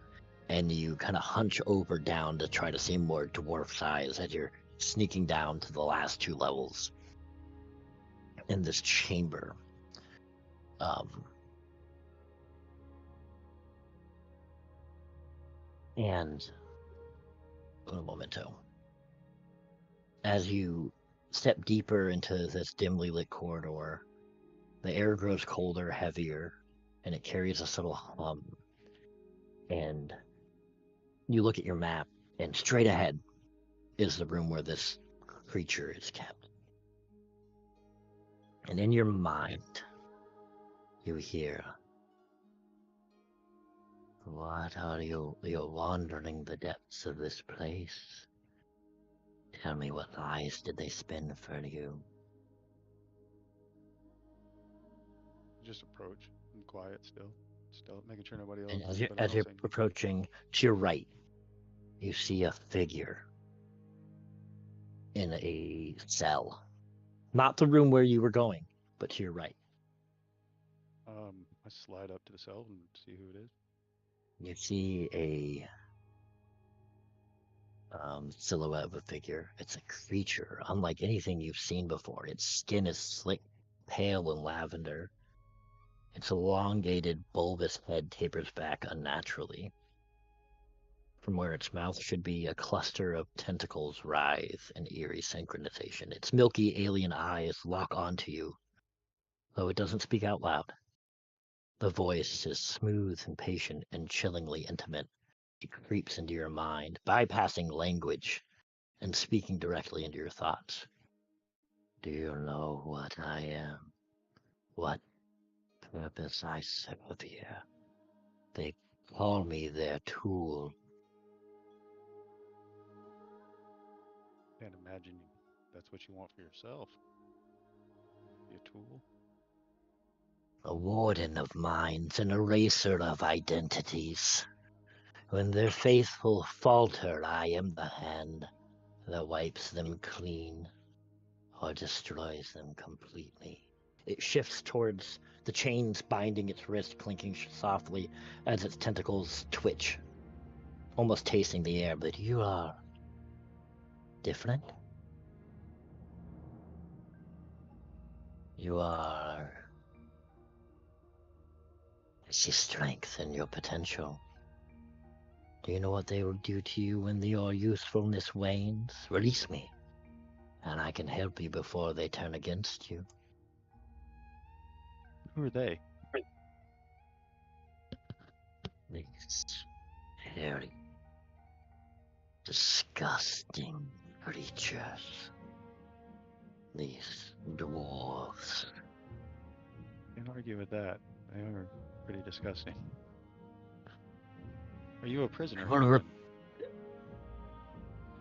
And you kind of hunch over down to try to seem more dwarf size as you're sneaking down to the last 2 levels in this chamber. And un momento. As you step deeper into this dimly lit corridor, the air grows colder, heavier, and it carries a subtle hum. And you look at your map, and straight ahead is the room where this creature is kept. And in your mind, you hear, "What are you? You're wandering the depths of this place. Tell me, what lies did they spin for you?" Just approach and quiet still, making sure nobody else. And as anybody you're else ain't- approaching to your right, you see a figure in a cell. Not the room where you were going, but to your right. I slide up to the cell and see who it is. You see a silhouette of a figure. It's a creature unlike anything you've seen before. Its skin is slick, pale, and lavender. Its elongated, bulbous head tapers back unnaturally. From where its mouth should be, a cluster of tentacles writhe in eerie synchronization. Its milky alien eyes lock onto you, though it doesn't speak out loud. The voice is smooth and patient and chillingly intimate. It creeps into your mind, bypassing language and speaking directly into your thoughts. Do you know what I am? What purpose I serve here? They call me their tool. Can't imagine that's what you want for yourself. Be a tool. A warden of minds, an eraser of identities. When their faithful falter, I am the hand that wipes them clean or destroys them completely. It shifts towards the chains binding its wrist clinking softly as its tentacles twitch, almost tasting the air. But you are different. You are... I see strength in your potential. Do you know what they will do to you when your usefulness wanes? Release me, and I can help you before they turn against you. Who are they? These hairy, disgusting creatures. These dwarves. Can't argue with that. They are pretty disgusting. Are you a prisoner?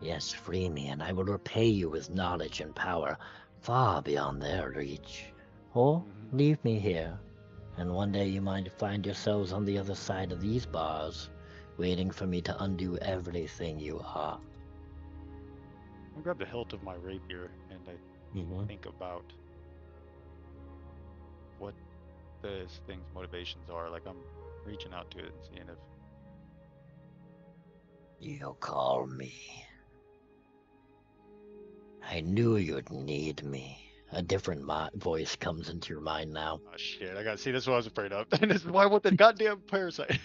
Yes, free me, and I will repay you with knowledge and power far beyond their reach. Or leave me here, and one day you might find yourselves on the other side of these bars, waiting for me to undo everything you are. I grab the hilt of my rapier and I think about what this thing's motivations are. Like I'm reaching out to it and seeing if... You call me. I knew you'd need me. A different voice comes into your mind now. Oh shit, I gotta see, this is what I was afraid of. This is why I want the goddamn parasite.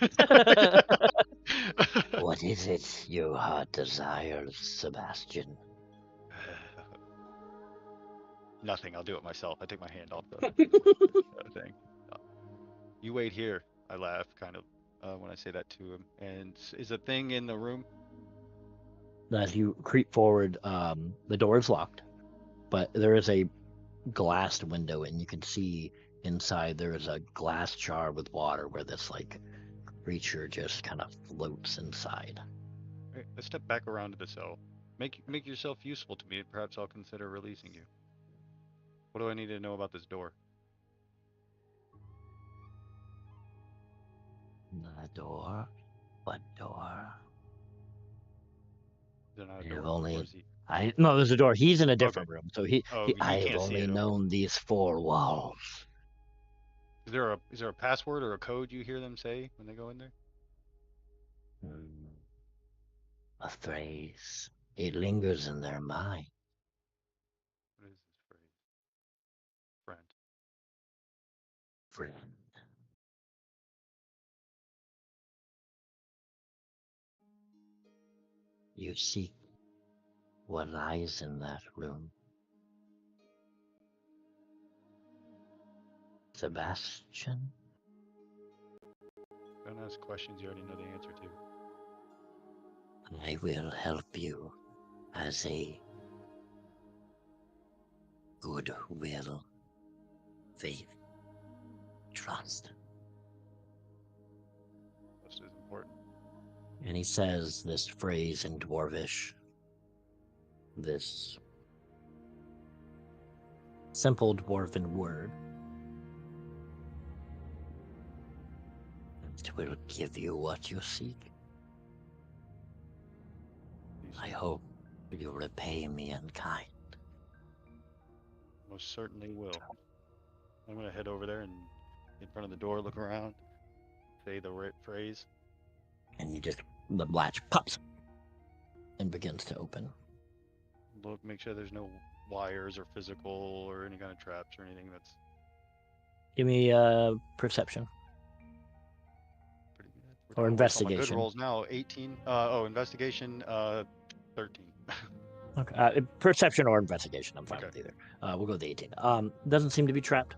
What is it your heart desires, Sebastian? Nothing, I'll do it myself. I take my hand off the thing. You wait here, I laugh kind of when I say that to him. And is a thing in the room? As you creep forward, the door is locked, but there is a glassed window, and you can see inside there is a glass jar with water where this like creature just kind of floats inside. Right, I step back around to the cell. Make yourself useful to me, and perhaps I'll consider releasing you. What do I need to know about this door? The door? What door? Is there not a You've door? only... Or is he... No, there's a door. He's in a different Okay. room, so I I've can't see only it, okay. known these four walls. Is there a password or a code you hear them say when they go in there? A phrase. It lingers in their mind. What is this phrase? Friend. Friend. You seek what lies in that room. Sebastian? Don't ask questions you already know the answer to. I will help you as a goodwill, faith, trust. This is important. And he says this phrase in Dwarvish, this simple Dwarven word. It will give you what you seek. I hope you'll repay me in kind. Most certainly will. I'm gonna head over there and in front of the door, look around, say the right phrase. And the latch pops and begins to open. Look, make sure there's no wires or physical or any kind of traps or anything that's... Give me perception. Pretty good. Or investigation. Good rolls now. 18. Investigation. 13. Okay. Perception or investigation. I'm fine Okay. with either. We'll go with the 18. Doesn't seem to be trapped.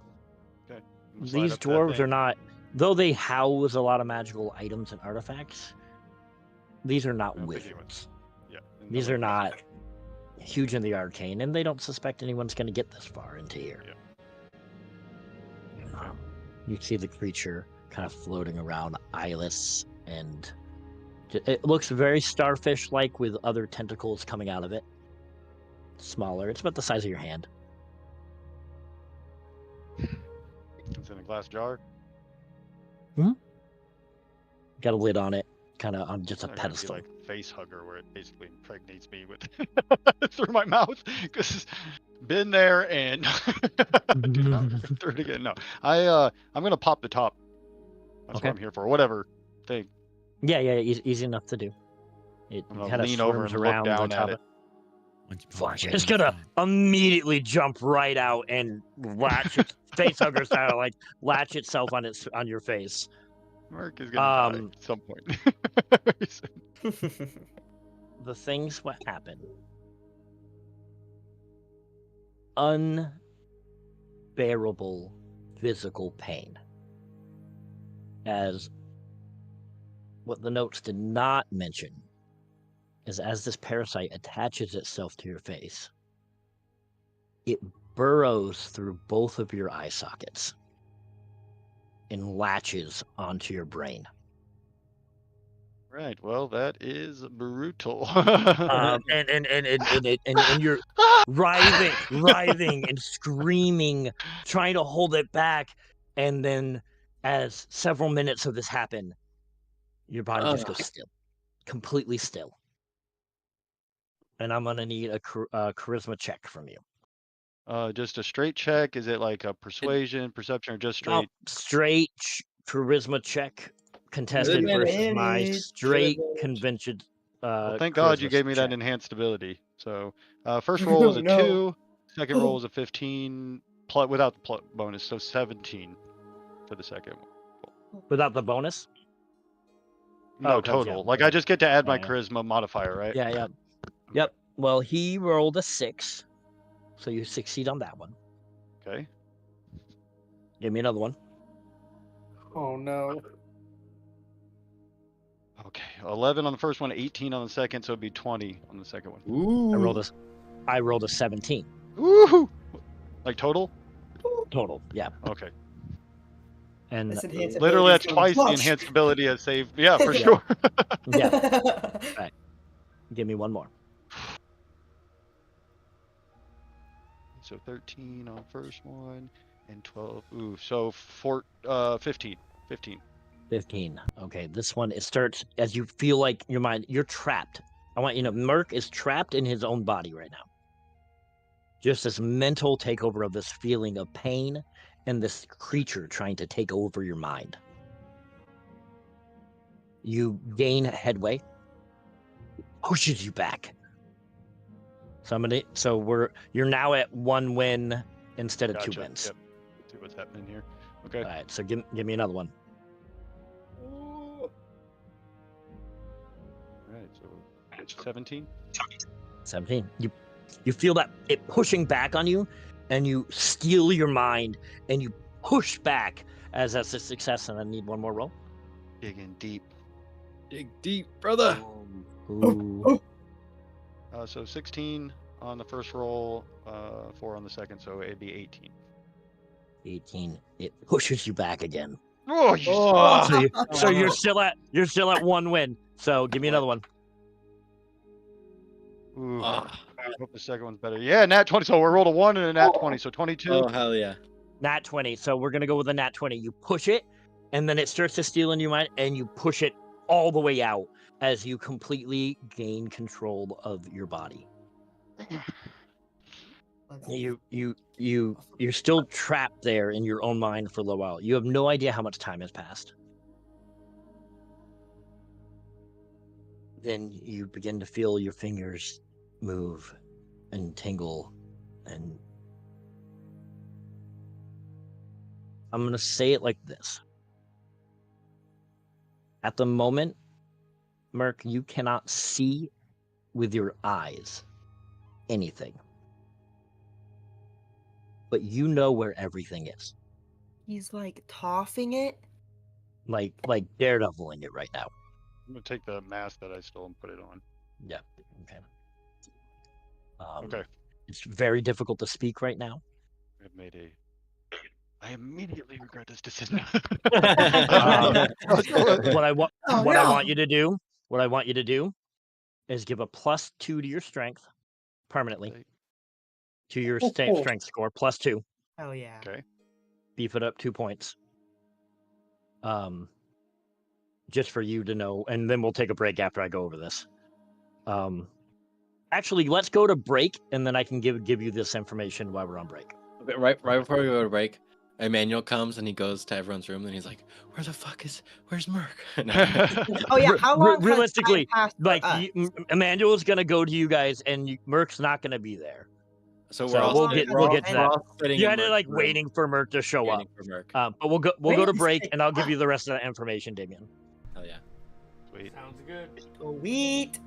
Okay. I'm gonna slide These up to that dwarves thing. are not, though they house a lot of magical items and artifacts, these are not No big deal. wizards. Yeah. and These nobody are not knows huge in the arcane, and they don't suspect anyone's going to get this far into here. Okay. You see the creature kind of floating around, eyeless, and it looks very starfish-like with other tentacles coming out of it. Smaller. It's about the size of your hand. It's in a glass jar. Got a lid on it, kind of on just a Not gonna be pedestal. like face hugger where it basically impregnates me with through my mouth because been there and do not go through it again. No, I'm gonna pop the top. That's Okay. what I'm here for. Whatever thing. Yeah, easy enough to do. It I'm gonna kind of lean over squirms and look around the down top. at it. Once you pop Flash. it, It's don't gonna stop. immediately jump right out and latch its face hugger style, like latch itself on your face. Mark is gonna die at some point. The things what happen. Unbearable physical pain. As what the notes did not mention is as this parasite attaches itself to your face, it burrows through both of your eye sockets and latches onto your brain. Right. Well, that is brutal. And you're writhing and screaming, trying to hold it back. And then as several minutes of this happen, your body just goes still, completely still. And I'm going to need a charisma check from you. Just a straight check? Is it like a persuasion, perception, or just straight? Straight charisma check, contested versus my straight convention. Well, thank God you gave me that enhanced ability. So, first roll was a 2, second roll was a 15, without the bonus, so 17 for the second one. Without the bonus? No, total. Yeah. Like, I just get to add my charisma modifier, right? Yeah. Yep. Well, he rolled a 6, so you succeed on that one. Okay. Give me another one. Oh, no. Okay, 11 on the first one, 18 on the second, so it'd be 20 on the second one. Ooh. I rolled a 17. Ooh! Like total? Total, yeah. Okay. And literally that's twice the enhanced ability as save. Yeah, for sure. Yeah. All right. Give me one more. So 13 on the first one and 12. Ooh, so 15. 15. Okay, this one, it starts as you feel like you're trapped. I want you to know, Merc is trapped in his own body right now. Just this mental takeover of this feeling of pain and this creature trying to take over your mind. You gain headway, pushes you back. You're now at 1 win instead of 2 wins. Yep. Let's see what's happening here. Okay. All right, so give me another one. All right, so 17. 17. You feel that it pushing back on you, and you steal your mind, and you push back as that's a success. And I need one more roll. Digging deep. Dig deep, brother. Ooh. So 16 on the first roll, 4 on the second, so it'd be 18. 18. It pushes you back again. Oh, So you're still at 1 win. So give me another one. Ooh. I hope the second one's better. Yeah, nat 20. So we rolled a 1 and a nat 20, so 22. Oh, hell yeah. Nat 20. So we're gonna go with a nat 20. You push it, and then it starts to steal in your mind, and you push it all the way out as you completely gain control of your body. You're still trapped there in your own mind for a little while. You have no idea how much time has passed. Then you begin to feel your fingers move and tingle, and I'm going to say it like this. At the moment, Merc, you cannot see with your eyes anything. But you know where everything is. He's like toffing it? Like daredeviling it right now. I'm going to take the mask that I stole and put it on. Yeah, okay. Okay. It's very difficult to speak right now. I immediately regret this decision. What I want you to do is give a +2 to your strength permanently. Okay. To your strength score, +2. Oh yeah. Okay. Beef it up 2 points. just for you to know, and then we'll take a break after I go over this. Actually, let's go to break, and then I can give you this information while we're on break. Okay, right before we go to break, Emmanuel comes and he goes to everyone's room and he's like, where's Merc? Oh yeah, how long has Realistically, time passed for like us? Emmanuel's gonna go to you guys, and Merc's not gonna be there. So So we're all we'll sitting, get to we're that. all sitting You're in kind of Merc's like room, waiting for Merc to show up. waiting for Merc. But we'll go Wait to a break, second. and I'll give you the rest of that information, Damien. Hell yeah. Sweet. Sounds good. Sweet.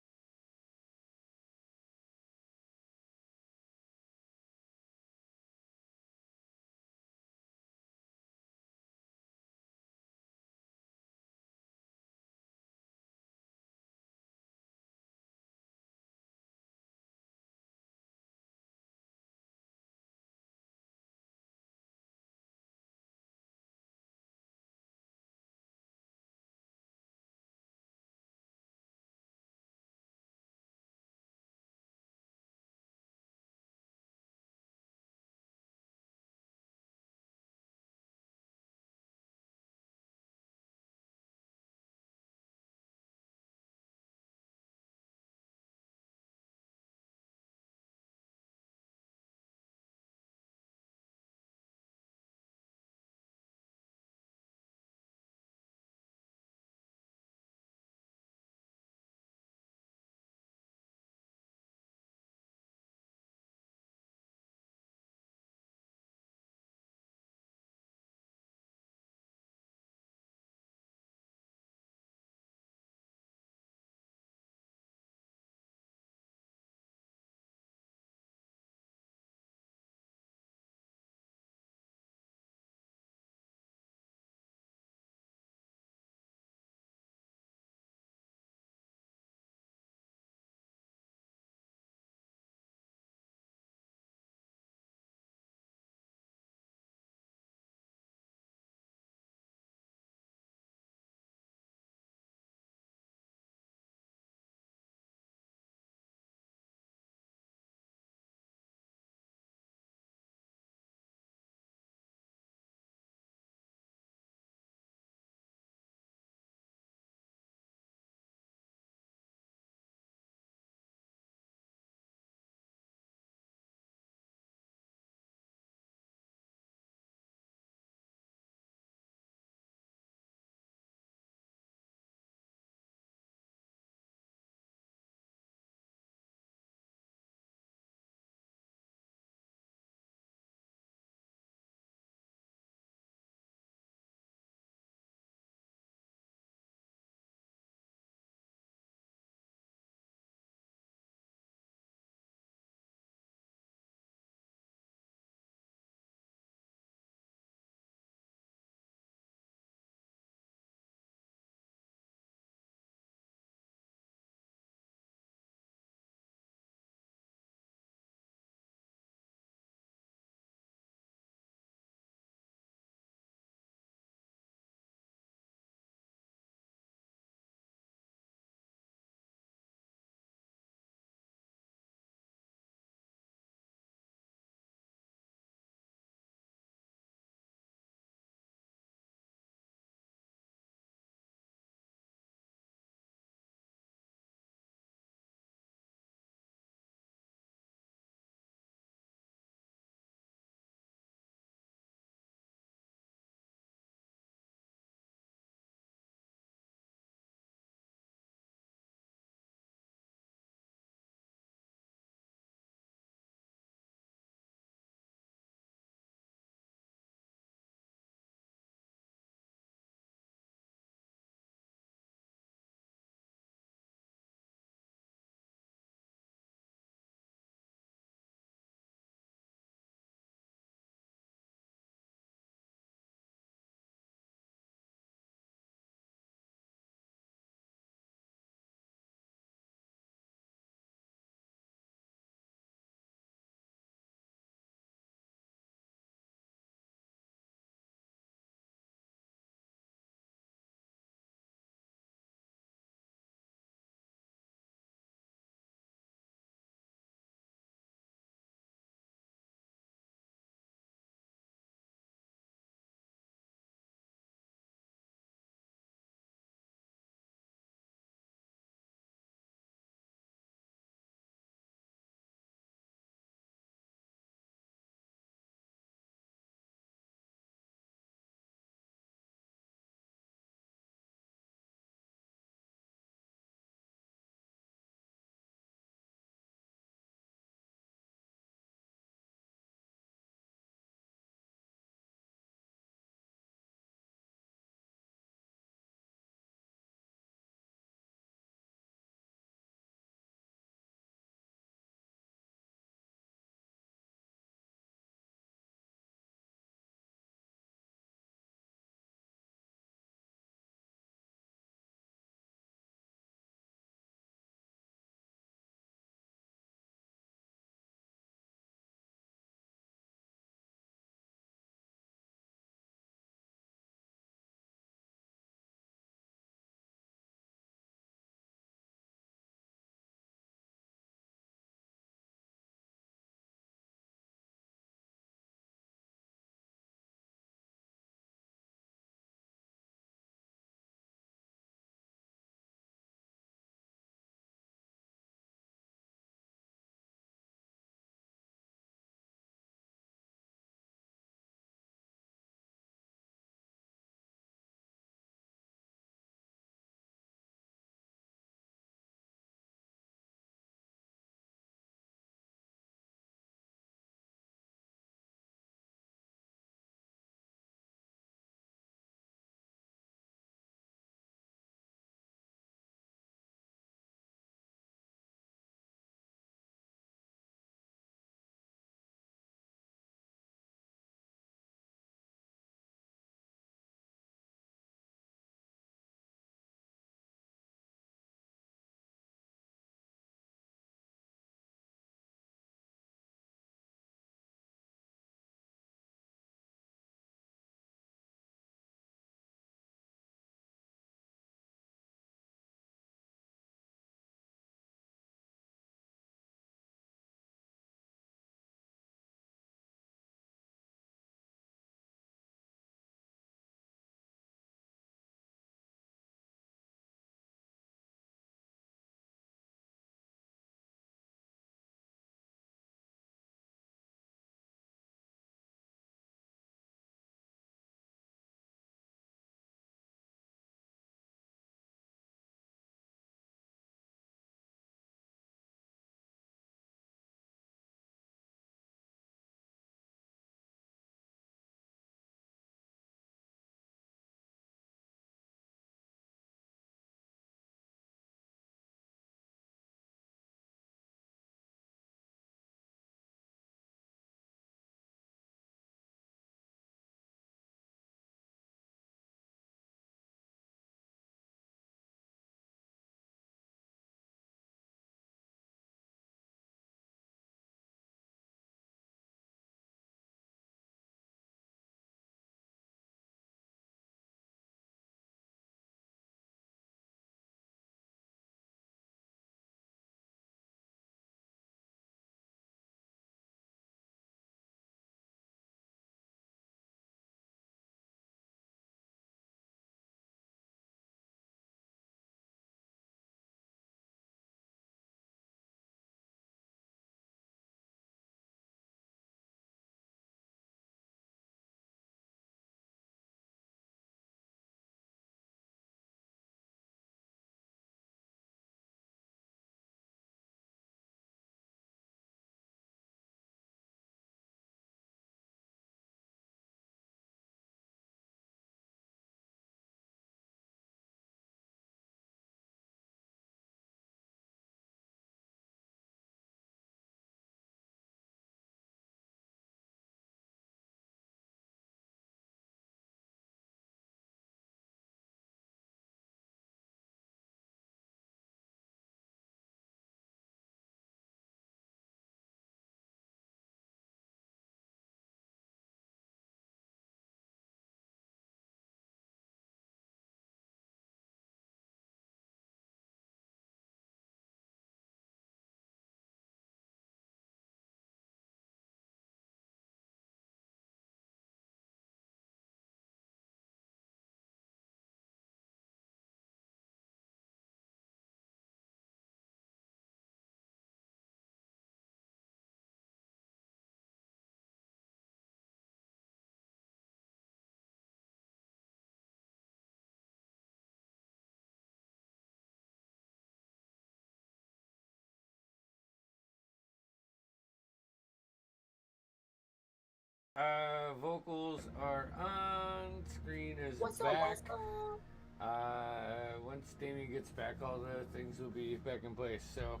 Vocals are on. Screen is What's up? back. What's up? Once Damien gets back, all the things will be back in place. So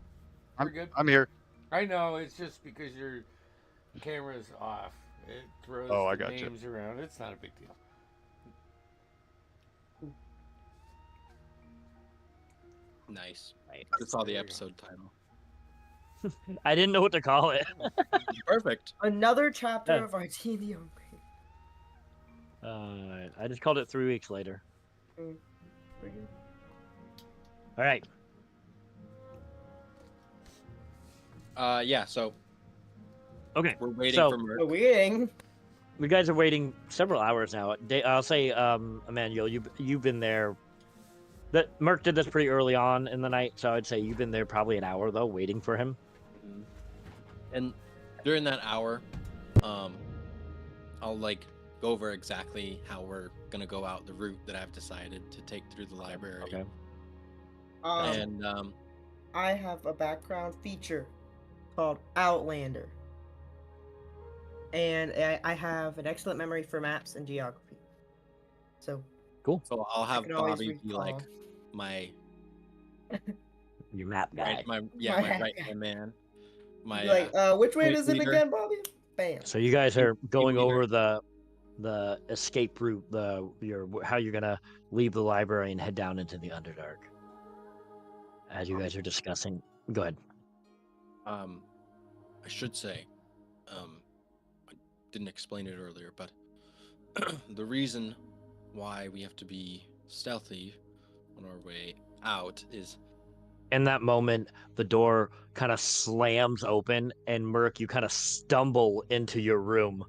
we're good. I'm here. I know it's just because your camera's off. It throws Oh, I the gotcha. names around. It's not a big deal. Nice. Right. Just saw the There you go. episode title. I didn't know what to call it. Perfect. Another chapter Yeah. of Artenium. I just called it 3 weeks later. Mm. All right. Yeah. So Okay. we're waiting So- for Merc. We're waiting. You guys are waiting several hours now. I'll say, Emmanuel, you've been there. That Merc did this pretty early on in the night, so I'd say you've been there probably an hour though, waiting for him. Mhm. And during that hour, I'll like go over exactly how we're gonna go out the route that I've decided to take through the library. Okay. And I have a background feature called Outlander. And I have an excellent memory for maps and geography. So so I'll have can always Bobby be like recall. my Your map guy. My right guy. hand man. My be like, which way point is it leader. again, Bobby? Bam. So you guys are going leader. over the escape route, how you're gonna leave the library and head down into the Underdark. As you guys are discussing, go ahead. I should say, I didn't explain it earlier, but the reason why we have to be stealthy on our way out is In that moment, the door kind of slams open, and Merc, you kind of stumble into your room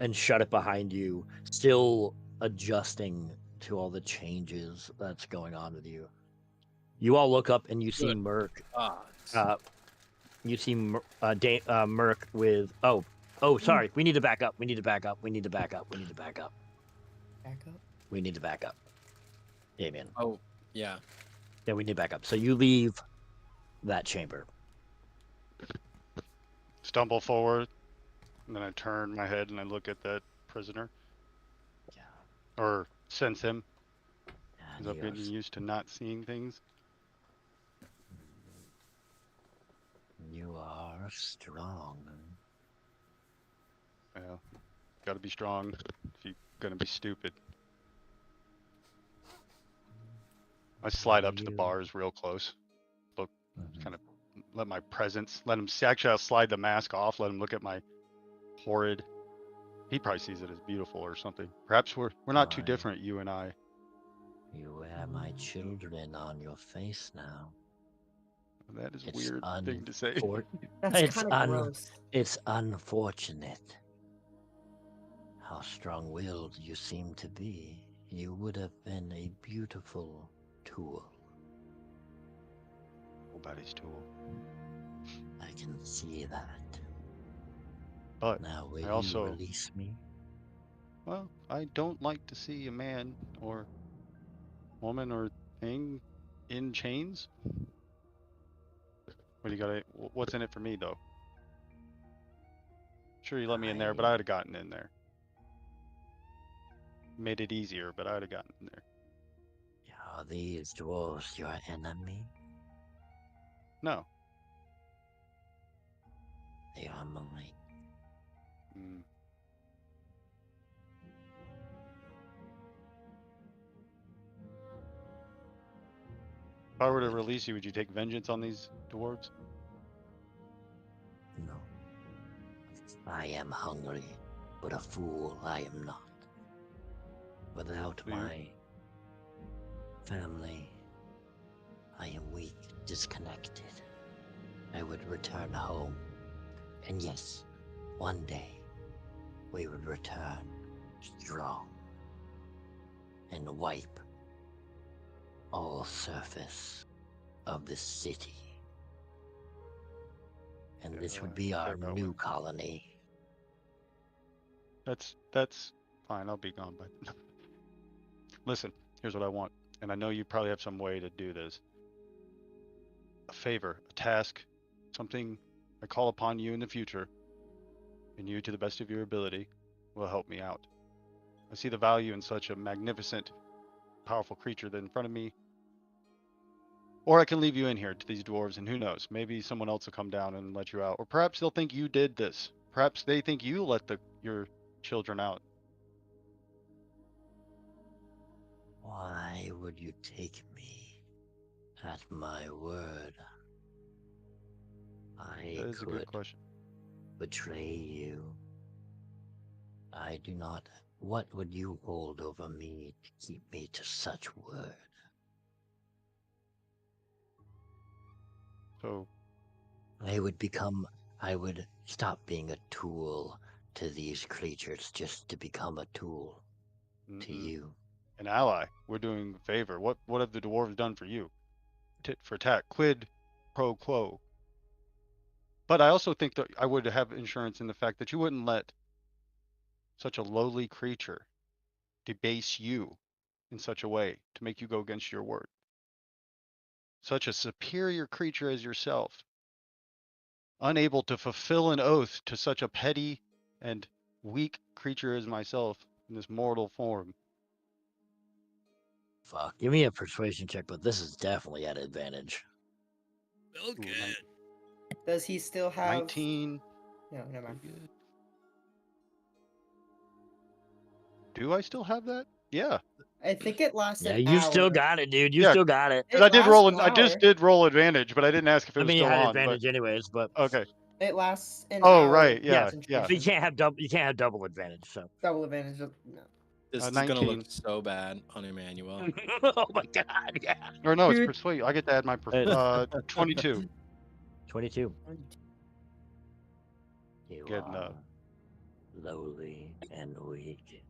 and shut it behind you, still adjusting to all the changes that's going on with you. You all look up and you see Good. Merc. it's- You see Merc with. Oh, sorry. We need to back up. We need to back up. We need to back up. We need to back up. Back up. We need to back up. Damien. oh yeah. Yeah, we need to back up. So you leave that chamber. Stumble forward, and then I turn my head and I look at that prisoner, Yeah. or sense him, because I'm And getting used to not seeing things. you are strong. Yeah, gotta be strong if you're gonna be stupid. I slide up to the You- bars real close, Mhm. kind of let my presence, let him see. Actually, I'll slide the mask off, let him look at my horrid. He probably sees it as beautiful or something. Perhaps we're not too Why? different, you and I. You wear my children on your face now. That is a It's weird thing to say. That's It's kind of gross. It's unfortunate. How strong-willed you seem to be. You would have been a beautiful tool. Nobody's tool. I can see that. But Now will I also- you release me? well, I don't like to see a man or woman or thing in chains. What do you gotta? What's in it for me though? Sure, you let me in there, but I'd have gotten in there. Made it easier, but I'd have gotten in there. Are these dwarves your enemy? No. They are mine. Mm. If I were to release you, would you take vengeance on these dwarves? No. I am hungry, but a fool I am not. Without Do you- my family, I am weak, disconnected. I would return home. And yes, one day, we would return strong and wipe all surface of the city. And this would be our Care about new what- colony. That's fine. I'll be gone by then. Listen, here's what I want, and I know you probably have some way to do this. A favor, a task, something I call upon you in the future, and you to the best of your ability, will help me out. I see the value in such a magnificent, powerful creature that in front of me. Or I can leave you in here to these dwarves, and who knows, maybe someone else will come down and let you out. Or perhaps they'll think you did this. Perhaps they think you let your children out. Why would you take me at my word? I That is a good could question. betray you. I do not. What would you hold over me to keep me to such word? So I would stop being a tool to these creatures just to become a tool to you. An ally. We're doing a favor. What have the dwarves done for you? Tit for tat. Quid pro quo. But I also think that I would have insurance in the fact that you wouldn't let such a lowly creature debase you in such a way to make you go against your word. Such a superior creature as yourself, unable to fulfill an oath to such a petty and weak creature as myself in this mortal form. Fuck. Give me a persuasion check, but this is definitely at advantage. Okay. Does he still have 19. No, never mind. Good. Do I still have that? Yeah. I think it lasts Yeah, an you hour. still got it, dude. You Yeah, still got it. Because I did roll. lasts an I just hour. did roll advantage, but I didn't ask if it I was mean, you still had on. advantage anyways, but Okay. It lasts an Oh, hour. right. Yeah. But you can't have double. You can't have double advantage. So. Double advantage. No. This is 19. gonna look so bad on Emmanuel. Oh my god! Yeah. Or no, it's Dude. persuade. I get to add my 22. 22. You Good are enough. lowly and weak,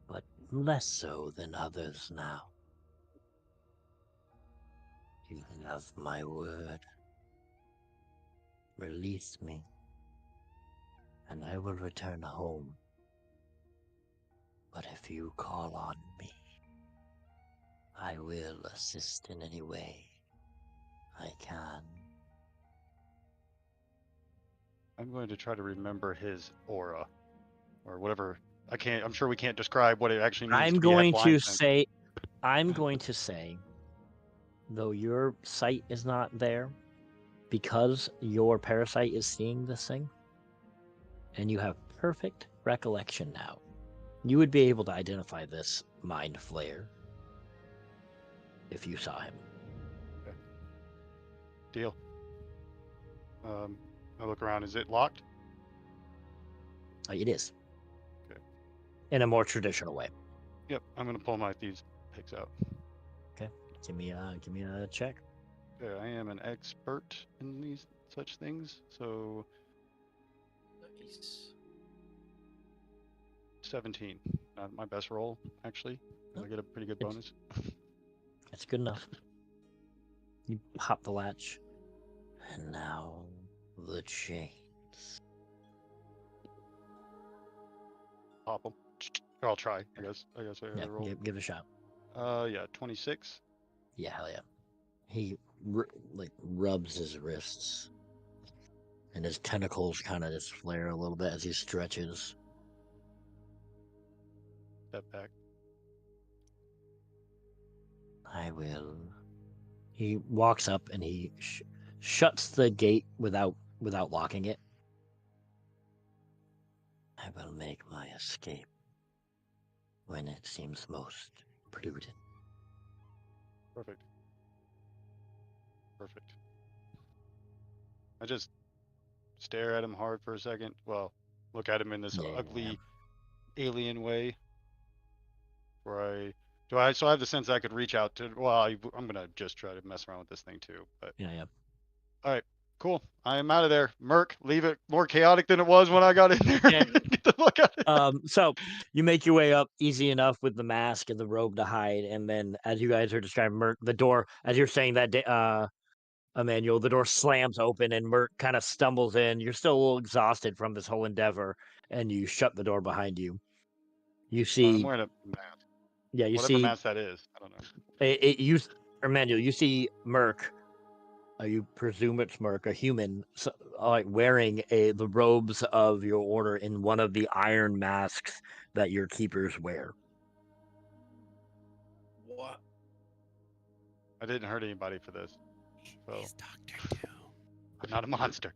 but less so than others now. You have my word. Release me, and I will return home. But if you call on me, I will assist in any way I can. I'm going to try to remember his aura, or whatever. I can't. I'm sure we can't describe what it actually means I'm to be have going blind to sense. say, though your sight is not there, because your parasite is seeing this thing, and you have perfect recollection now, you would be able to identify this mind flayer if you saw him. Okay. Deal. I look around. Is it locked? It is. Okay. In a more traditional way. Yep. I'm gonna pull my thieves' picks out. Okay. Give me a check. Okay. I am an expert in these such things, so. Nice. 17. Not my best roll, actually. I get a pretty good bonus. That's good enough. You pop the latch, and now the chains. Pop them. Or I'll try, I guess. I Yeah, roll. give it a shot. Yeah, 26. Yeah, hell yeah. He rubs his wrists, and his tentacles kind of just flare a little bit as he stretches. Step back. I will. He walks up and he shuts the gate without locking it. I will make my escape when it seems most prudent. Perfect. Perfect. I just stare at him hard for a second. Well, look at him in this ugly alien way. Where so I have the sense I could reach out to. Well, I'm gonna just try to mess around with this thing too. But yeah. All right, cool. I am out of there. Merc, leave it more chaotic than it was when I got in there. Yeah. Get the fuck out of here. So you make your way up easy enough with the mask and the robe to hide, and then as you guys are describing, Merc, the door, as you're saying that, Emmanuel, the door slams open and Merc kind of stumbles in. You're still a little exhausted from this whole endeavor, and you shut the door behind you. You see, I'm wearing a mask. Yeah, you whatever see mask that is. I don't know. Emmanuel, you see Merc you presume it's Merc, a human, like wearing the robes of your order in one of the iron masks that your keepers wear. What? I didn't hurt anybody for this. So He's Doctor Doom. I'm not a monster.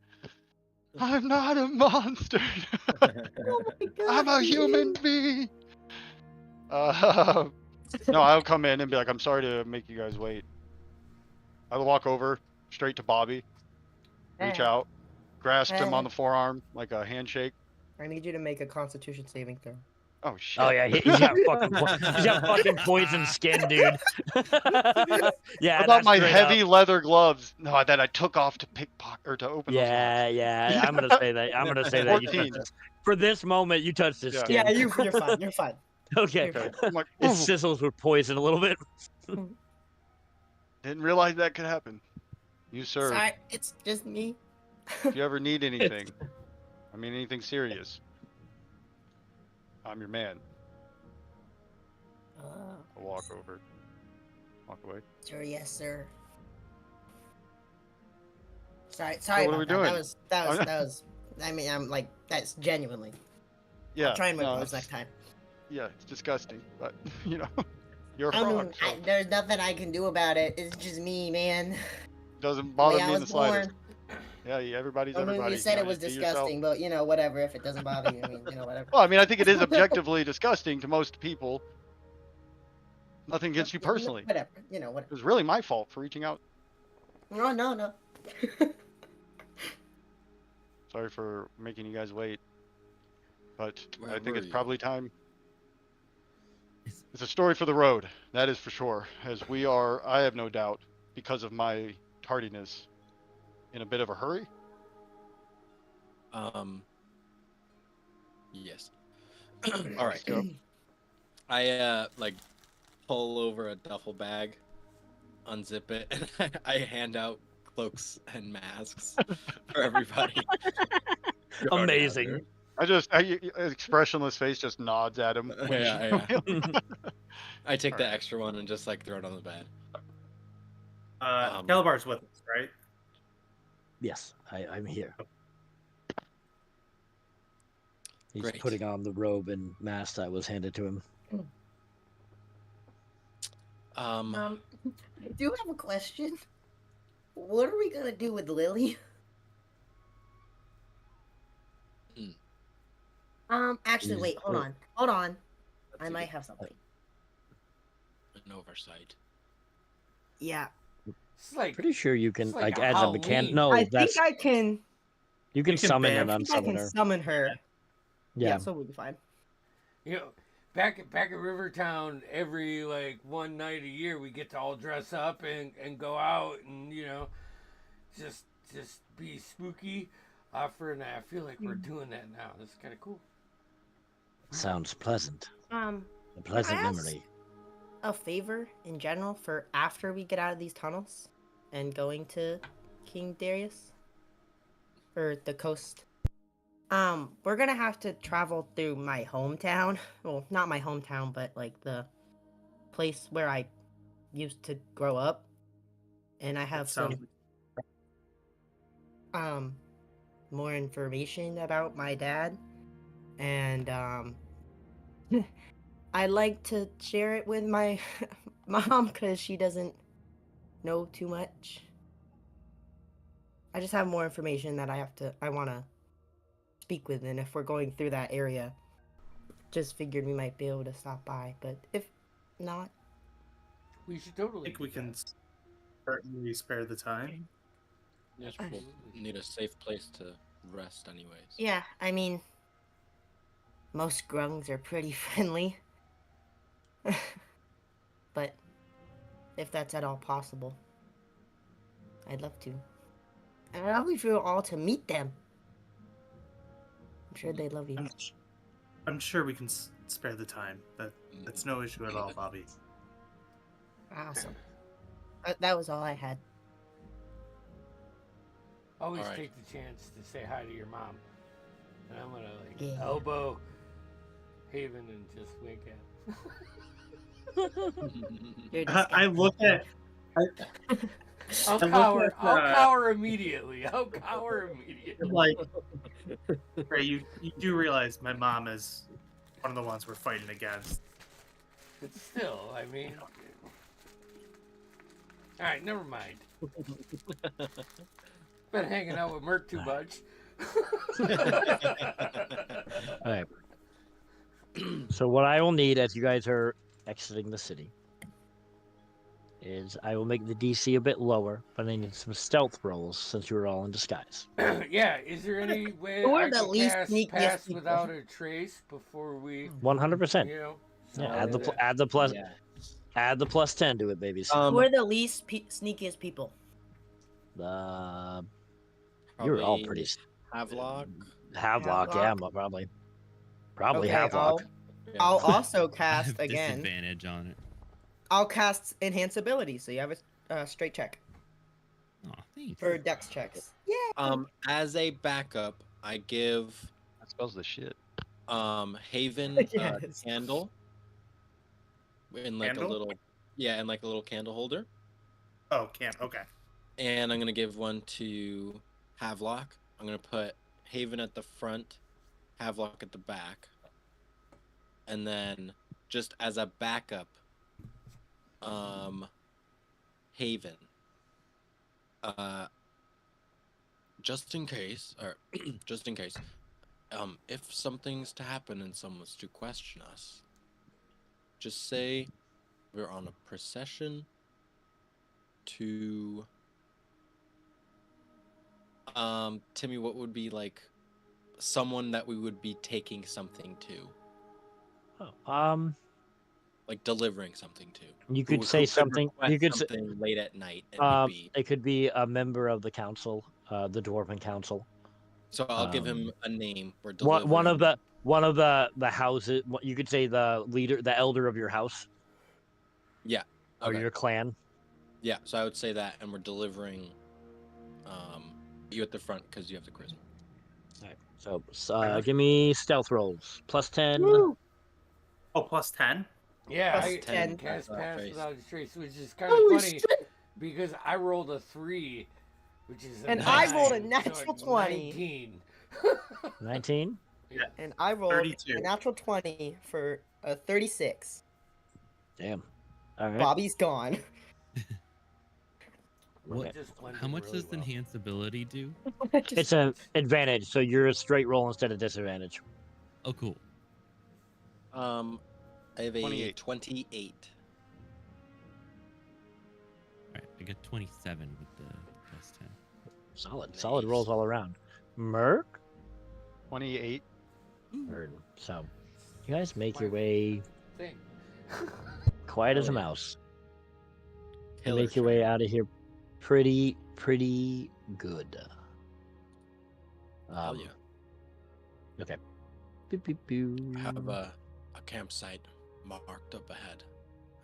I'm not a monster. Oh my god. I'm a human being. No, I'll come in and be like, I'm sorry to make you guys wait. I'll walk over straight to Bobby, reach Hey. out, grasp him on Hey. the forearm like a handshake. I need you to make a Constitution saving throw. Oh shit. Oh yeah, he's got fucking poison skin, dude. Yeah, How about that's my straight heavy up. leather gloves? No, that I took off to pickpocket or to open those locks. Yeah. I'm gonna say that. I'm gonna say that. You 14. touched his, for this moment, you touched his Yeah. skin. Yeah, you're fine. You're fine. Okay. Okay. I'm like, It ooh, sizzles with poison a little bit. didn't realize that could happen. You sir, Sorry, it's just me. if you ever need anything, I mean anything serious, I'm your man. I'll walk over, walk away. Sure, yes, sir. Sorry what are about we that. doing? That was. I mean, I'm like, that's genuinely. Yeah. I'll try and wear no, gloves it's- next time. Yeah, it's disgusting, but you know, you're a I frog, mean, so there's nothing I can do about it. It's just me, man. doesn't The bother way I me in was the slightest. born. Yeah, everybody's I mean, everybody. you said know, it was be yourself. disgusting, but you know, whatever. If it doesn't bother you, I mean, you know, whatever. Well, I mean, I think it is objectively disgusting to most people. Nothing against you personally. Whatever. You know, It whatever. was really my fault for reaching out. No. Sorry for making you guys wait. But Where I think were it's you? probably time. Is- It's a story for the road, that is for sure. As we are, I have no doubt, because of my tardiness, in a bit of a hurry. Yes. All right. Go. I like pull over a duffel bag, unzip it, and I hand out cloaks and masks for everybody. Amazing. Expressionless face just nods at him. when Yeah, you- I take the extra one and just like throw it on the bed. Calabar's with us, right? Yes, I'm here. He's Great. putting on the robe and mask that was handed to him. I do have a question. What are we gonna do with Lily? Actually, wait, hold on. I might have something. An oversight. Yeah. It's like Pretty sure you can, it's like like, a as a mechanic. Halloween. No, I that's think I can. you can You can summon ban- an I think I can unsummoner. summon her. Yeah. So we'll be fine. You know, back at Rivertown, every like one night a year, we get to all dress up and go out and just be spooky. I feel like we're doing that now. That's kind of cool. Sounds pleasant. A Can pleasant I ask memory. a favor in general for after we get out of these tunnels and going to King Darius or the coast? We're gonna have to travel through my hometown. Well, not my hometown, but like the place where I used to grow up. And I have Sounds some more information about my dad. And I like to share it with my mom because she doesn't know too much. I just have more information that I want to speak with, and if we're going through that area, just figured we might be able to stop by, but if not, We should I totally. think we do can that. certainly spare the time. Yes, we'll need a safe place to rest, anyways. yeah, I mean, most grungs are pretty friendly. But if that's at all possible, I'd love to. And I'd love for you all to meet them. I'm sure they'd love you. I'm sure we can spare the time. That's no issue at all, Bobby. Awesome. That was all I had. Always All right. take the chance to say hi to your mom. And I'm gonna like Yeah. elbow Haven and just wink at. You're I look at I'll And cower. look at, I'll cower immediately. I'll cower immediately. like, Ray, you do realize my mom is one of the ones we're fighting against. But still, I mean. All right, never mind. Been hanging out with Merc too much. All right. So what I will need as you guys are exiting the city is I will make the DC a bit lower, but I need some stealth rolls since you were all in disguise. Yeah, is there any way Who are I the can least cast sneakiest Pass people? Without a Trace before we, 100%. you know? Yeah, I'll do that. add the plus Yeah. add the plus 10 to it, babies. Who are the least sneakiest people? You're all Probably pretty Havelock. Havelock, yeah, Havelock? probably Okay, Havelock. I'll also I cast have again. disadvantage on it. I'll cast enhance ability, so you have a straight check Oh, thanks. for dex checks. Yeah. As a backup, I give That spells the shit. Haven Yes. candle in like Candle? a little, yeah, in like a little candle holder, Oh, can't. Okay. and I'm gonna give one to Havelock. I'm gonna put Haven at the front, Havelock at the back, and then just as a backup, Haven. Just in case, if something's to happen and someone's to question us, just say we're on a procession to Timmy, what would be like someone that we would be taking something to? Oh, like delivering something to. you could say something. You could say something late at night. It would be. it could be a member of the council, the Dwarven Council. So I'll give him a name. We're One delivering. one of the houses. You could say the leader, the elder of your house. Yeah. Or Okay. your clan. Yeah. So I would say that, and we're delivering. You at the front because you have the charisma. All right. So give me stealth rolls. Plus 10. Woo! Oh, plus 10? Yeah, Plus I 10. cast Without Pass Trace. Without a Trace, which is kind of Holy funny shit! because I rolled a 3, which is a And I 9, rolled a so natural it's 20. 19. 19. And I rolled 32. a natural 20 for a 36. Damn. All right. Bobby's gone. What? Just blended How much really does well. enhance ability do? It's an advantage, so you're a straight roll instead of disadvantage. Oh, cool. I have a 28. 28. All right, I got 27 with the plus 10. Solid Nice. rolls all around. Merc. 28. So, you guys make your way Thing. quiet as a Hell yeah. mouse. You Killer make your way shot. out of here pretty good. Hell yeah. Okay. Beep, beep, beep. I have a campsite marked up ahead.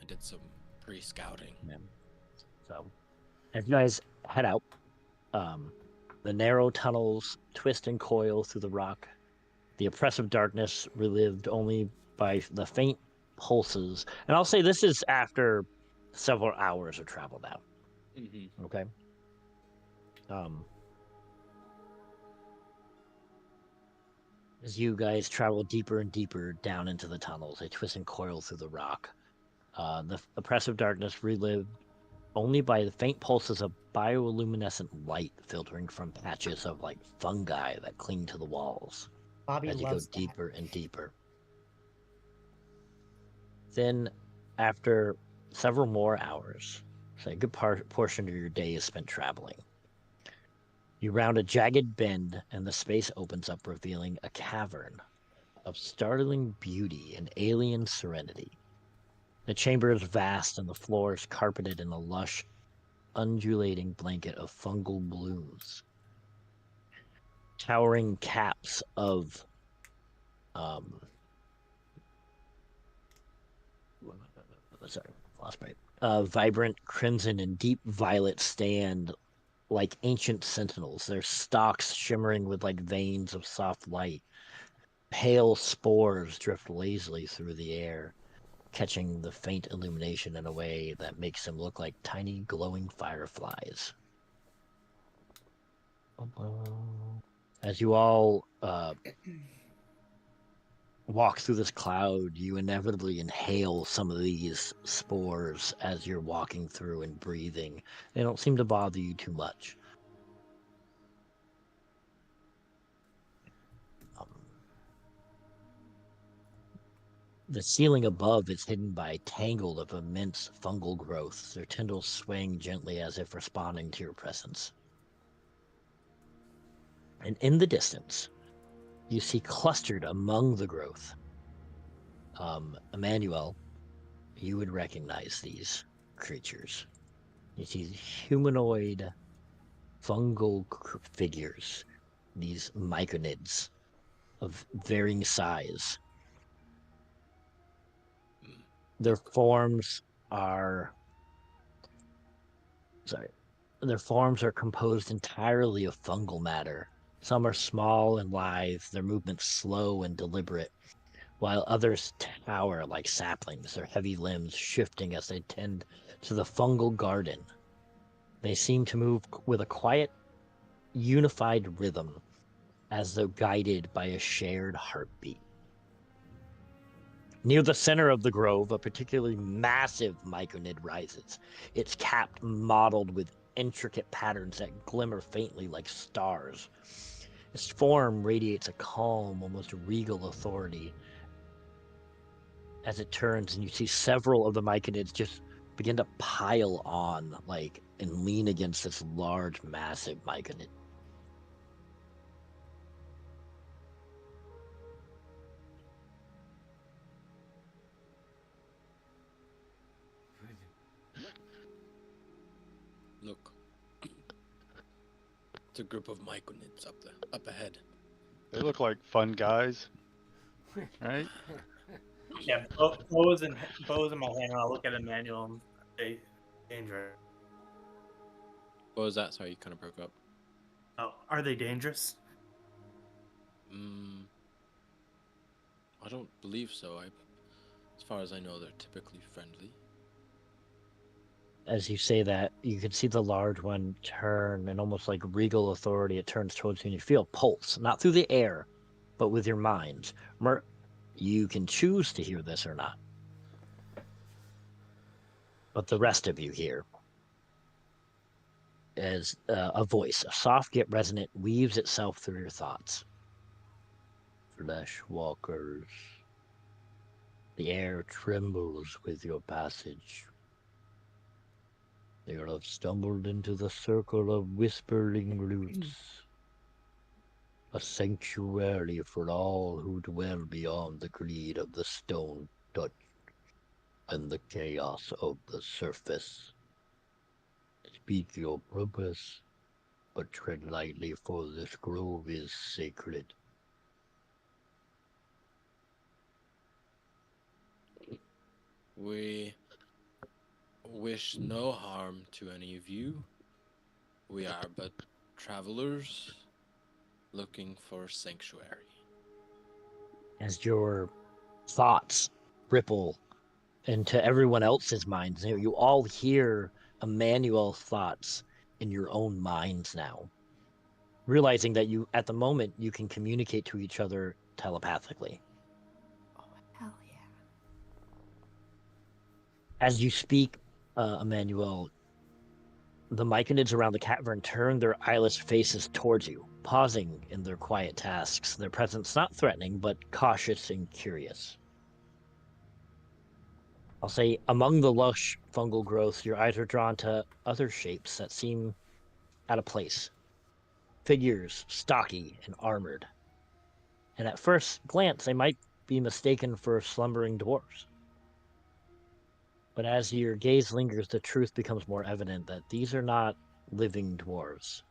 I did some pre-scouting. Yeah. So, as you guys head out, the narrow tunnels twist and coil through the rock. The oppressive darkness relived only by the faint pulses. And I'll say this is after several hours of travel now. Mm-hmm. Okay. As you guys travel deeper and deeper down into the tunnels, they twist and coil through the rock. The oppressive darkness relived only by the faint pulses of bioluminescent light filtering from patches of like fungi that cling to the walls Bobby as you go loves that. deeper and deeper. Then, after several more hours, so a good portion of your day is spent traveling. You round a jagged bend, and the space opens up, revealing a cavern of startling beauty and alien serenity. The chamber is vast, and the floor is carpeted in a lush, undulating blanket of fungal blooms. Towering caps of vibrant crimson and deep violet stand like ancient sentinels, their stalks shimmering with like veins of soft light. Pale spores drift lazily through the air. catching the faint illumination in a way that makes them look like tiny glowing fireflies. As you all walk through this cloud, you inevitably inhale some of these spores as you're walking through and breathing. They don't seem to bother you too much. The ceiling above is hidden by a tangle of immense fungal growths, their tendrils swaying gently as if responding to your presence. And in the distance, you see clustered among the growth. Emmanuel, you would recognize these creatures. You see humanoid fungal figures, these myconids of varying size. Their forms are composed entirely of fungal matter. Some are small and lithe, their movements slow and deliberate, while others tower like saplings, their heavy limbs shifting as they tend to the fungal garden. They seem to move with a quiet, unified rhythm, as though guided by a shared heartbeat. Near the center of the grove, a particularly massive myconid rises, its cap mottled with intricate patterns that glimmer faintly like stars. Its form radiates a calm, almost regal authority as it turns, and you see several of the myconids just begin to pile on, and lean against this large, massive myconid. Look. It's a group of myconids up ahead. They look like fun guys, right? Yeah, bows in my hand, and I'll look at Emmanuel and say, dangerous. What was that? Sorry, you kind of broke up. Oh, are they dangerous? I don't believe so. As far as I know, they're typically friendly. As you say that, you can see the large one turn, and almost like regal authority, it turns towards you, and you feel a pulse, not through the air, but with your minds. You can choose to hear this or not. But the rest of you hear as a voice, a soft yet resonant, weaves itself through your thoughts. Flesh walkers. The air trembles with your passage. They have stumbled into the circle of whispering roots, a sanctuary for all who dwell beyond the greed of the stone touch and the chaos of the surface. Speak your purpose, but tread lightly, for this grove is sacred. We wish no harm to any of you. We are but travelers looking for sanctuary. As your thoughts ripple into everyone else's minds, you all hear Emmanuel's thoughts in your own minds now, realizing that at the moment, you can communicate to each other telepathically. Oh, hell yeah. As you speak, Emmanuel, the myconids around the cavern turn their eyeless faces towards you, pausing in their quiet tasks, their presence not threatening, but cautious and curious. I'll say, among the lush fungal growth, your eyes are drawn to other shapes that seem out of place. Figures, stocky and armored. And at first glance, they might be mistaken for slumbering dwarves. But as your gaze lingers, the truth becomes more evident that these are not living dwarves.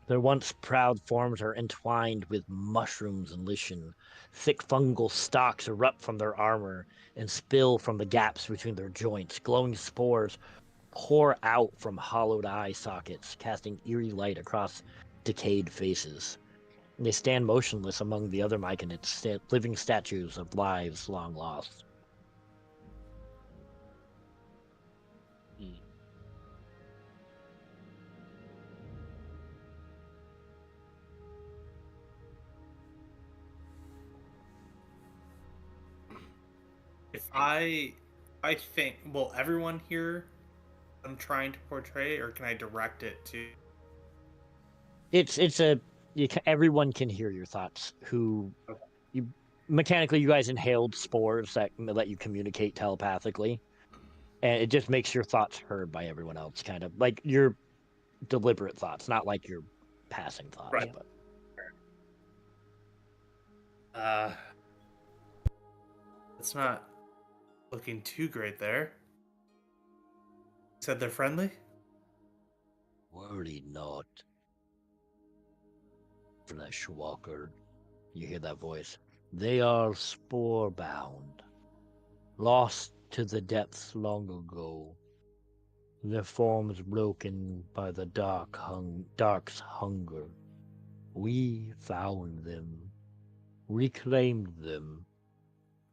Their once proud forms are entwined with mushrooms and lichen. Thick fungal stalks erupt from their armor and spill from the gaps between their joints. Glowing spores pour out from hollowed eye sockets, casting eerie light across decayed faces. They stand motionless among the other Myconids, living statues of lives long lost. If I think, will everyone hear I'm trying to portray, or can I direct it to? Everyone can hear your thoughts. Mechanically, you guys inhaled spores that let you communicate telepathically, and it just makes your thoughts heard by everyone else, kind of like your deliberate thoughts, not like your passing thoughts. Right. But It's not looking too great there. Said they're friendly? worry not, Flesh Walker. You hear that voice. They are spore-bound, lost to the depths long ago. Their forms broken by the dark's hunger. We found them, reclaimed them.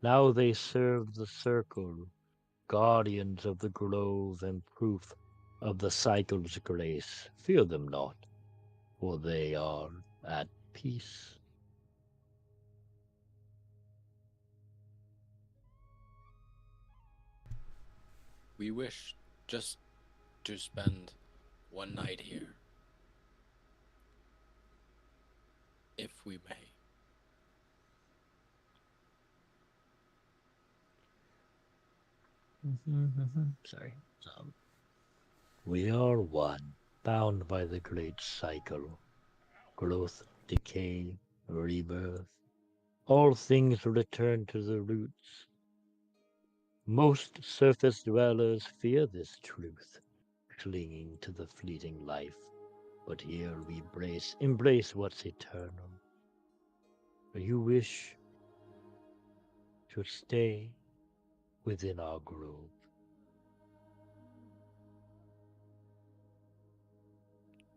Now they serve the circle, guardians of the grove and proof of the cycle's grace. Fear them not, for they are at peace. We wish just to spend one night here, if we may. Sorry. We are one, bound by the great cycle. Growth, decay, rebirth. All things return to the roots. Most surface dwellers fear this truth, clinging to the fleeting life. But here we embrace what's eternal. You wish to stay within our grove.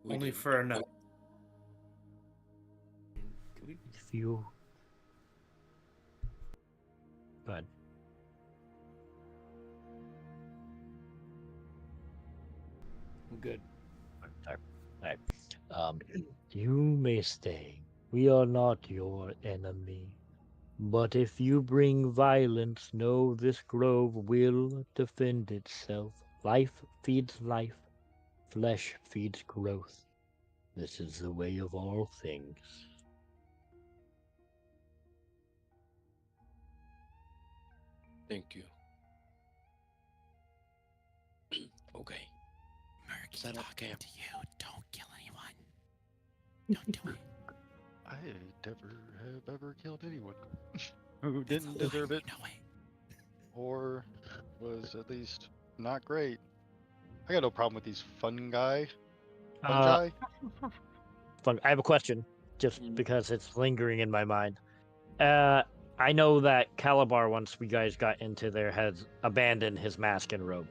Only for a night. If you... Go ahead. I'm good. Sorry. All right. You may stay. We are not your enemy. But if you bring violence, know this grove will defend itself. Life feeds life. Flesh feeds growth. This is the way of all things. Thank you. Okay. Merc, Set up talking camp. to you. Don't kill anyone. Don't do it. I never have ever killed anyone who didn't deserve it, You know it. or was at least not great. I got no problem with these fungi. I have a question, just because it's lingering in my mind. I know that Calabar, once we guys got into there, has abandoned his mask and robe.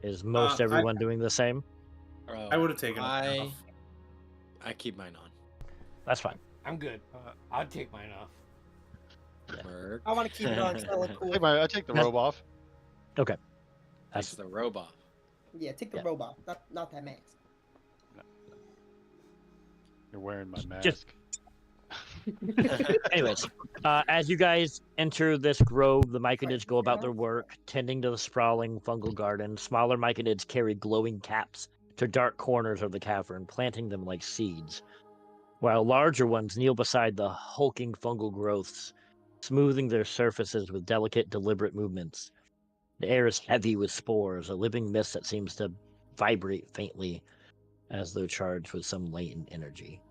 Is most everyone doing the same? I would have taken it off. I keep mine on. That's fine. I'm good. I'd take mine off. Merc. I want to keep it on. So I look cool. I take the robe off. Okay. That's the robe off. Yeah, take the robe off. Not that mask. You're wearing my mask. Just- Anyways, as you guys enter this grove, the Myconids go about their work, tending to the sprawling fungal garden. Smaller Myconids carry glowing caps to dark corners of the cavern, planting them like seeds, while larger ones kneel beside the hulking fungal growths, smoothing their surfaces with delicate, deliberate movements. The air is heavy with spores, a living mist that seems to vibrate faintly as though charged with some latent energy.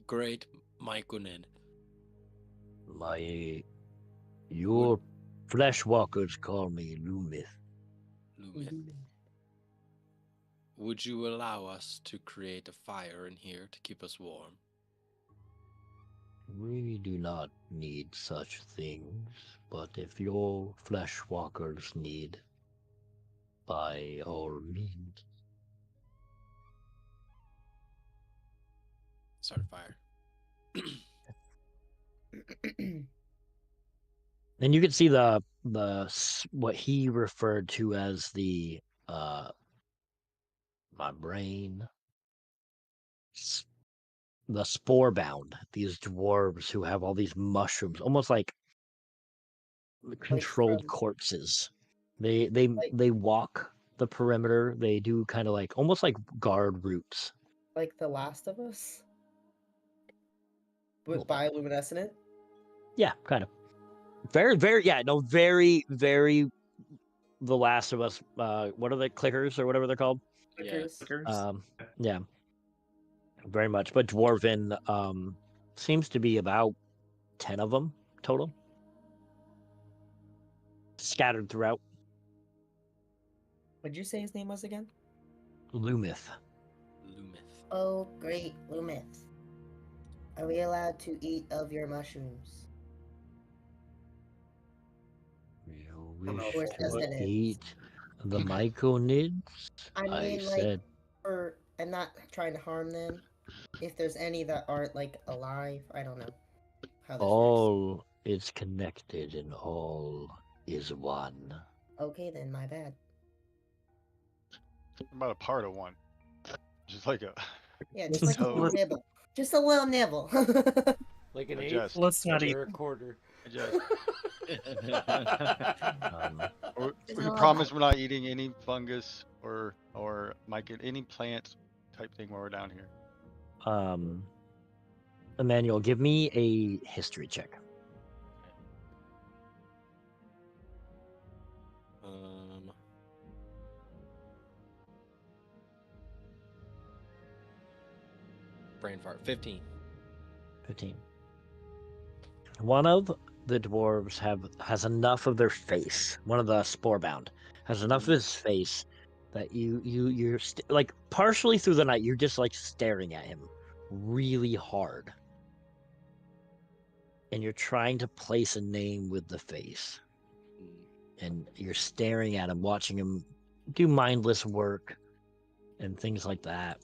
Great Myconid. Your flesh walkers call me Lumith. Would you allow us to create a fire in here to keep us warm? We do not need such things, but if your flesh walkers need, by all means. start a fire. And you can see the what he referred to as the my brain, the spore bound. These dwarves who have all these mushrooms, almost like controlled from- corpses. Like- They walk the perimeter. They do kind of like almost like guard routes. Like The Last of Us? Little With bit. bioluminescent? Yeah, kind of. Very, yeah, no, very, very. The Last of Us. What are the clickers or whatever they're called? Clickers. Yeah, very much. But dwarven seems to be about 10 of them total, scattered throughout. What'd you say his name was again? Lumith. Lumith. Oh, great, Lumith. Are we allowed to eat of your mushrooms? You don't know wish if Or I'll to sustenance? eat the myconids? I mean, said, or I'm not trying to harm them. If there's any that aren't like alive, I don't know how this works. all is connected and all is one. Okay, then my bad. I'm about a part of one. Just like a. Yeah, just like a little Toad. nibble. Just a little nibble. Like an I eighth just- Let's not eat. or a quarter. I just. Just a We little promise bite. we're not eating any fungus or any plant type thing while we're down here. Emmanuel, give me a history check. Brain fart. 15. 15. One of the dwarves has enough of their face. One of the spore-bound has enough of his face that you're like partially through the night you're just like staring at him really hard, and you're trying to place a name with the face, and you're staring at him, watching him do mindless work and things like that.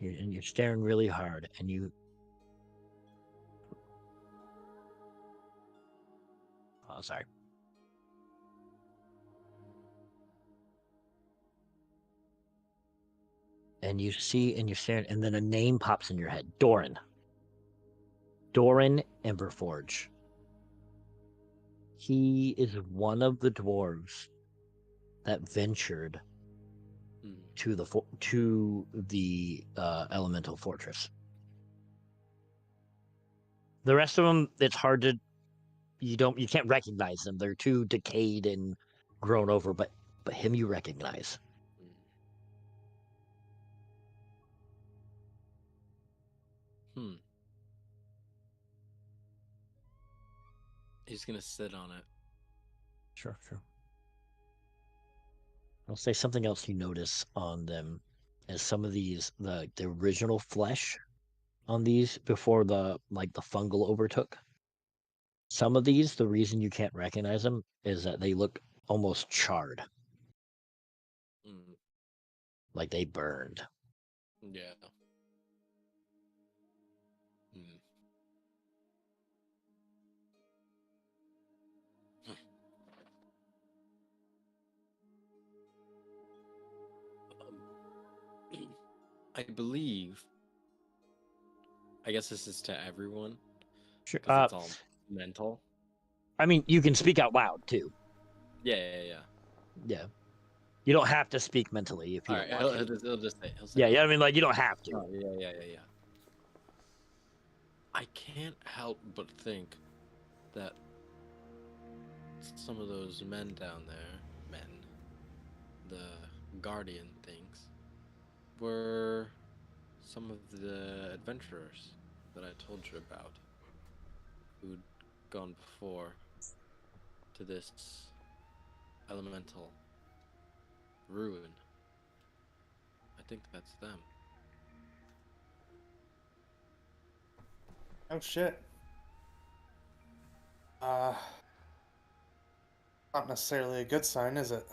You're staring really hard, and you. Oh, sorry. And you see, and you're staring, and then a name pops in your head: Doran. Doran Emberforge. He is one of the dwarves that ventured to the elemental fortress. The rest of them, it's hard to you can't recognize them. They're too decayed and grown over, but him you recognize. He's gonna sit on it. Sure. I'll say something else you notice on them is some of these the original flesh on these before the fungal overtook. Some of these, the reason you can't recognize them is that they look almost charred. Like they burned. Yeah. I believe. I guess this is to everyone. Sure. 'Cause it's all mental. I mean, you can speak out loud too. Yeah. Yeah. You don't have to speak mentally if you All don't right, want to. he'll just say. He'll say Yeah. I mean, like you don't have to. Oh, yeah. I can't help but think that some of those men down there, the guardian things, were some of the adventurers that I told you about, who'd gone before to this elemental ruin. I think that's them. Oh shit. Not necessarily a good sign, is it?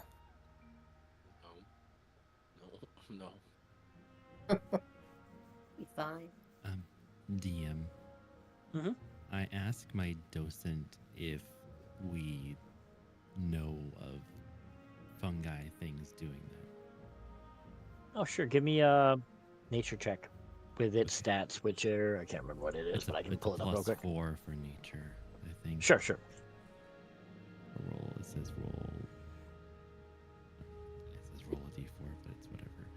No. No. Be fine. DM. Mhm. I ask my docent if we know of fungi things doing that. Oh, sure. Give me a nature check with its stats, which are, I can't remember what it is, but I can pull it up real quick. +4 for nature, I think. Sure, sure. Roll. It says roll. It says roll a d4, but it's whatever.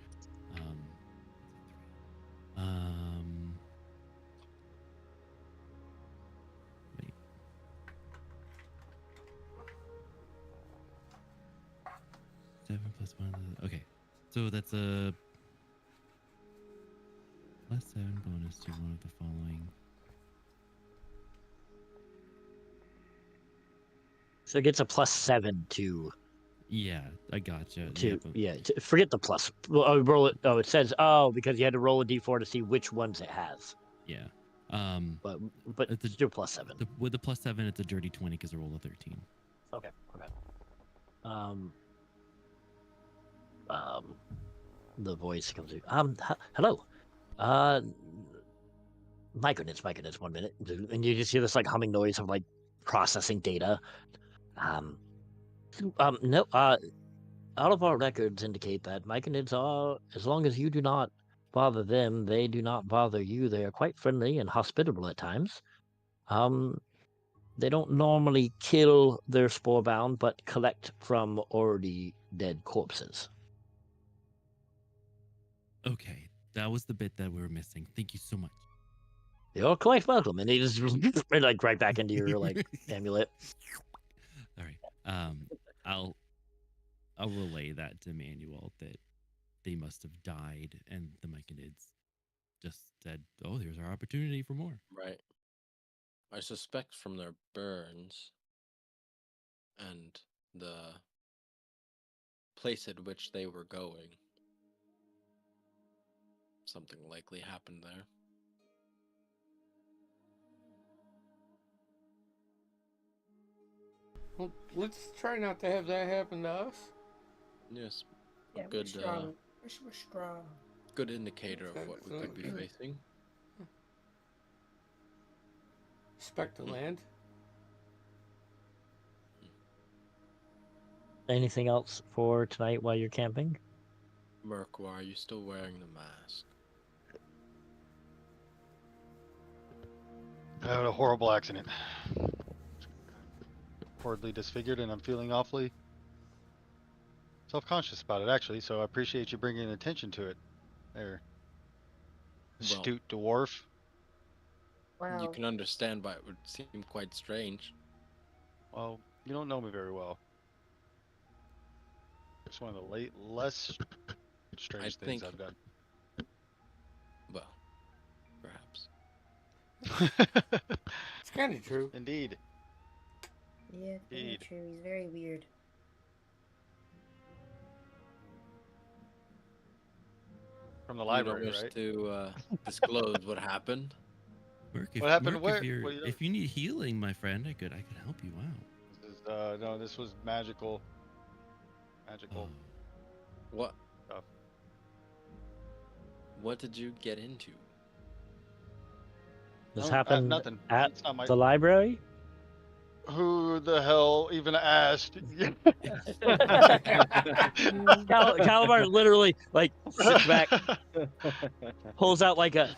Wait. Seven plus one. Okay, so that's a +7 bonus to one of the following. So it gets a +7 to. Yeah, I gotcha. Forget the plus. Well, roll it. Oh, it says because you had to roll a d4 to see which ones it has. Yeah. But it's still +7. With the +7, it's a dirty 20 because I rolled a 13. Okay. The voice comes in. Hello. My goodness, 1 minute. And you just hear this like humming noise of like processing data. No, all of our records indicate that myconids are, as long as you do not bother them, they do not bother you. They are quite friendly and hospitable at times. They don't normally kill their spore-bound, but collect from already dead corpses. Okay, that was the bit that we were missing. Thank you so much. You're quite welcome. And he just like right back into your like amulet. All right. I'll relay that to Manuel that they must have died, and the myconids just said, "Oh, here's our opportunity for more." Right. I suspect from their burns and the place at which they were going, something likely happened there. Well, let's try not to have that happen to us. Yes. Yeah, Good, we're strong. We're strong. good indicator of what we could be facing. Respect the land. Anything else for tonight while you're camping? Merc, why are you still wearing the mask? I had a horrible accident. Horribly disfigured, and I'm feeling awfully self-conscious about it, actually. So I appreciate you bringing attention to it. There, astute dwarf. Wow. You can understand why it would seem quite strange. Well, you don't know me very well. It's one of the less strange things I've done. Well, perhaps. It's kind of true. Indeed. Yeah, it's very true. He's very weird. From the library, you don't wish right? to disclose what happened? Merc, What happened? Merc, Where? If you need healing, my friend, I could help you out. This is, no, this was magical. Magical. What? Stuff. What did you get into? This happened nothing. at It's not my... the library? Who the hell even asked? Calabar literally like sits back, pulls out like a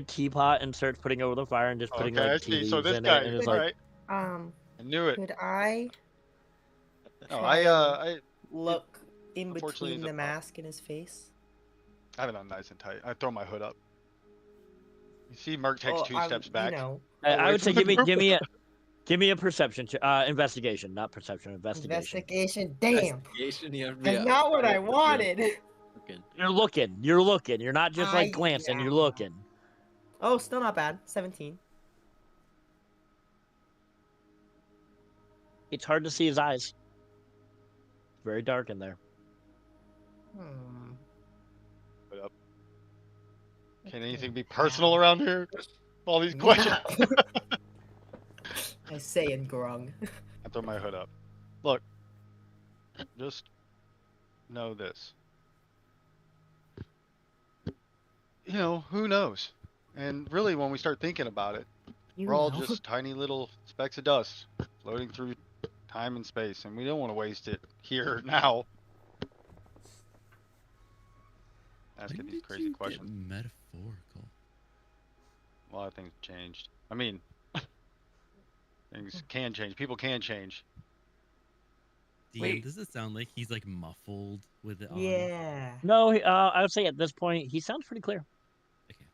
teapot and starts putting over the fire and just putting like tea leaves So this in guy, it and is all like, right. I knew it. Could I No, try I look in unfortunately, between the the mask and his face? I have it on nice and tight. I throw my hood up. You see, Merc takes two steps back. You know, I would say give me a perception, investigation, not perception, investigation. Investigation. Damn. Investigation, you have to That's be not what I wanted. You're looking. You're not just like glancing. You're looking. Oh, still not bad. 17. It's hard to see his eyes. It's very dark in there. Hood up. Can anything be personal around here? All these questions. I say in grung. I throw my hood up. Look, just know this. who knows? And really, when we start thinking about it, You we're all know. just tiny little specks of dust floating through time and space, and we don't want to waste it here now. Asking When these did crazy you questions. get metaphorical? A lot of things changed. I mean, things can change. People can change. DM, Wait. does it sound like he's like muffled with it on? Yeah. No, I would say at this point he sounds pretty clear. Okay.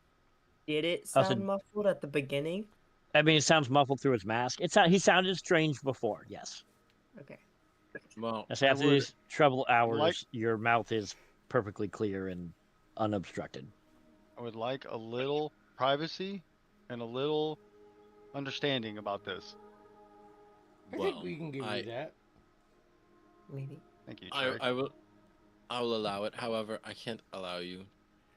Did it I said- sound muffled at the beginning? I mean, it sounds muffled through his mask. He sounded strange before. Yes. Okay. Well, I say after would these trouble hours, like- your mouth is perfectly clear and unobstructed. I would like a little privacy and a little understanding about this. I think we can give you that. Maybe. Thank you, Trey. I will allow it. However, I can't allow you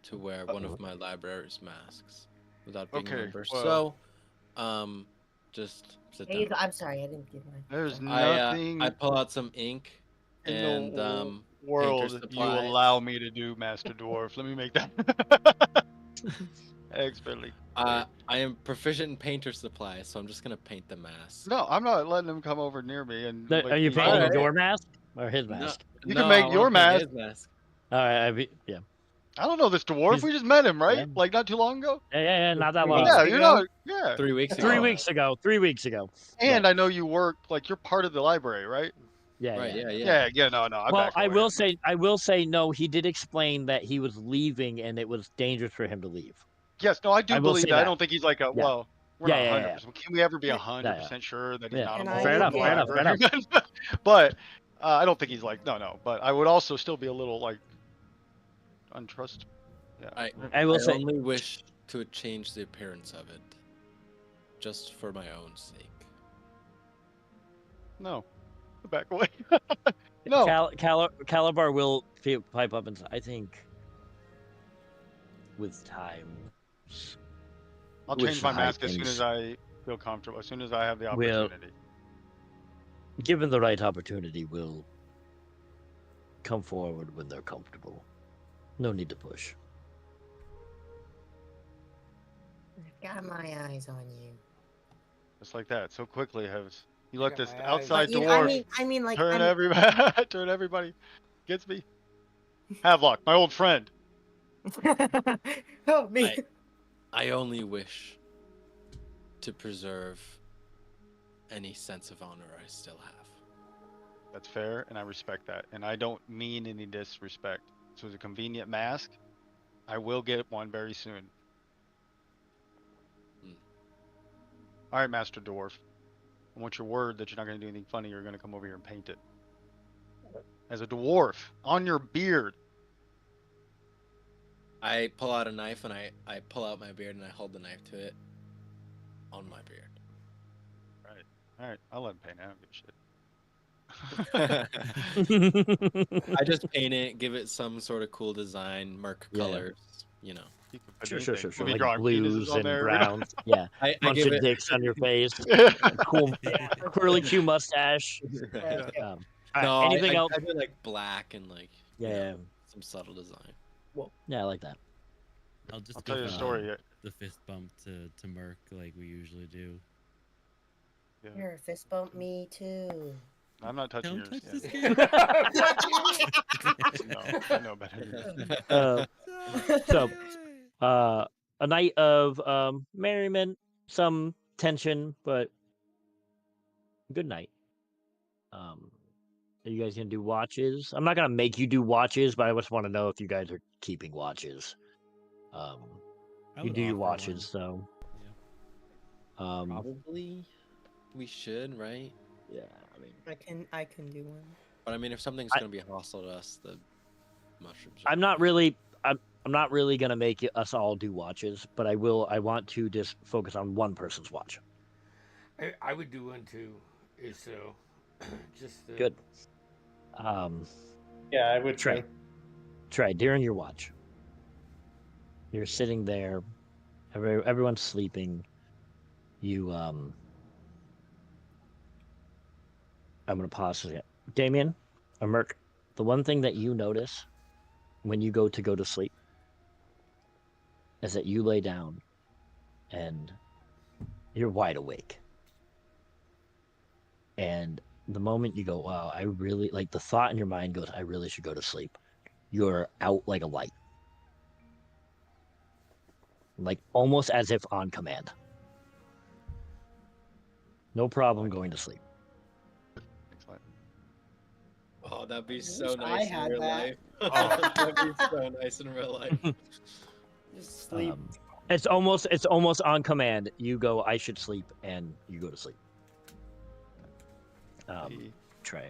to wear one of my library's masks without being a Okay, member. well- So, just sit Hey, down. I'm sorry, I didn't give mine. There's I nothing pull out some ink in and the painter's world you supplies. allow me to do, Master Dwarf. Let me make that expertly. I am proficient in painter supplies, so I'm just gonna paint the mask. No, I'm not letting him come over near me. And Are you be- painting Alright. your mask or his No, mask? You no, can make I your wanna paint mask. his mask. All right. Yeah. I don't know this dwarf. He's- We just met him, right? Yeah. Like not too long ago. Yeah. Not that Three long. weeks Yeah, ago? you're not. Yeah. 3 weeks ago. 3 weeks ago. 3 weeks ago. And I know you work. Like you're part of the library, right? Yeah. Right, Yeah. yeah. No. I Well, backed I away. will say no. He did explain that he was leaving and it was dangerous for him to leave. Yes, no, I do I will believe say that. I that. don't think he's like a. Yeah. Well, we're Yeah, not yeah, 100%. Can we ever be Yeah. 100% sure that he's Yeah. not And involved I in will the get- fair enough. library? But I don't think he's like no. But I would also still be a little like untrust. Yeah. I will say only wish to change the appearance of it, just for my own sake. No. Back away. No. Calabar will pipe up and say, I think with time. I'll with change my high mask as soon things, as I feel comfortable. As soon as I have the Will- opportunity. Given the right opportunity, will come forward when they're comfortable. No need to push. I've got my eyes on you. Just like that. So quickly has you I let got this my eyes outside But you, dwarf I mean, like, turn I'm- everybody turn everybody gets me. Havelock, my old friend. Help me. I only wish to preserve any sense of honor I still have. That's fair, and I respect that. And I don't mean any disrespect. So it's a convenient mask. I will get one very soon. All right, Master Dwarf. I want your word that you're not going to do anything funny. You're going to come over here and paint it. As a dwarf, on your beard. I pull out a knife and I pull out my beard and I hold the knife to it on my beard. All right, I'll let him paint it. I don't give a shit. I just paint it, give it some sort of cool design, Merc Yeah. colors, you know. He can put Sure. anything. We'll be Like drawing penises blues on and there. browns. Yeah. I Bunch give of it. dicks on your face. Cool curly Q mustache. Yeah. All right, No, anything else? I do like black and like you Yeah. know, some subtle design. Yeah, I like that. I'll just I'll go tell you a for story. the fist bump to Merc like we usually do. Yeah. Here, fist bump me too. I'm not touching Don't yours. touch this Yeah. game. No, I know better than this. So, a night of merriment, some tension, but good night. Are you guys gonna do watches? I'm not gonna make you do watches, but I just want to know if you guys are keeping watches. I You would do your offer watches, one. so Probably we should, right? yeah. I mean, I can do one. But I mean, if something's I- gonna be hostile to us, the mushrooms. I'm not really. I'm not really gonna make us all do watches, but I will. I want to just focus on one person's watch. I would do one too, if so. Just Good. Yeah, I would Trey. too. Trey, during your watch, you're sitting there. Everyone's sleeping. You I'm gonna pause it. Damien, or Merc, the one thing that you notice when you go to sleep is that you lay down and you're wide awake. And the moment you go, wow, I really like the thought in your mind goes, I really should go to sleep. You're out like a light. Like almost as if on command. No problem going to sleep. Excellent. Oh, that'd be wish so I nice in had real that. life. Oh. That'd be so nice in real life. Just sleep. It's almost on command. You go, I should sleep, and you go to sleep. Trey,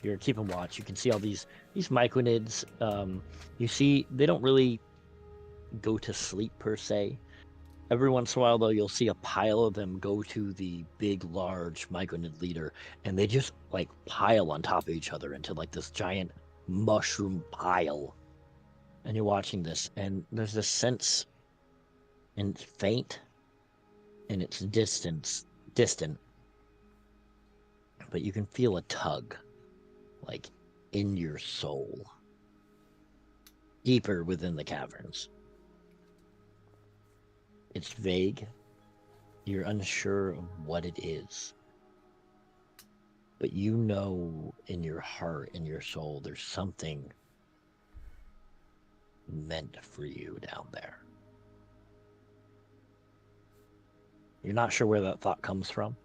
you're keeping watch. You can see all these myconids. You see they don't really go to sleep per se. Every once in a while, though, you'll see a pile of them go to the big, large myconid leader, and they just like pile on top of each other into like this giant mushroom pile. And you're watching this, and there's this sense, and it's faint, and it's distant, but you can feel a tug, like in your soul, deeper within the caverns. It's vague. You're unsure of what it is. But you know in your heart, in your soul, there's something meant for you down there. You're not sure where that thought comes from.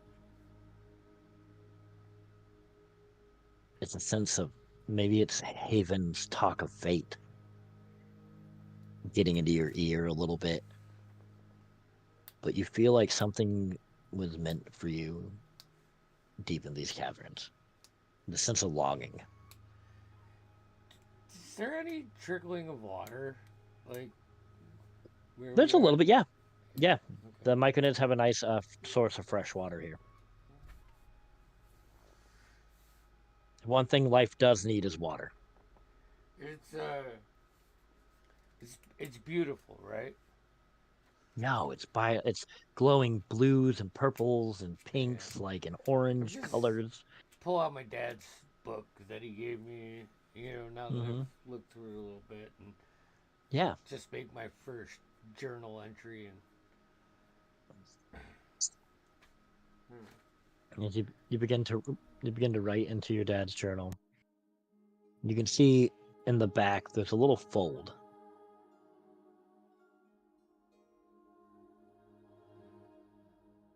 It's a sense of maybe it's Haven's talk of fate getting into your ear a little bit. But you feel like something was meant for you deep in these caverns. The sense of longing. Is there any trickling of water? Like, where There's we a little are? bit, yeah. Yeah. Okay. The myconids have a nice source of fresh water here. One thing life does need is water. It's beautiful, right? No, it's glowing blues and purples and pinks, like and orange just- colors. Pull out my dad's book that he gave me. Now that I've looked through it a little bit, and Yeah. just make my first journal entry. And As you begin to write into your dad's journal, you can see in the back there's a little fold.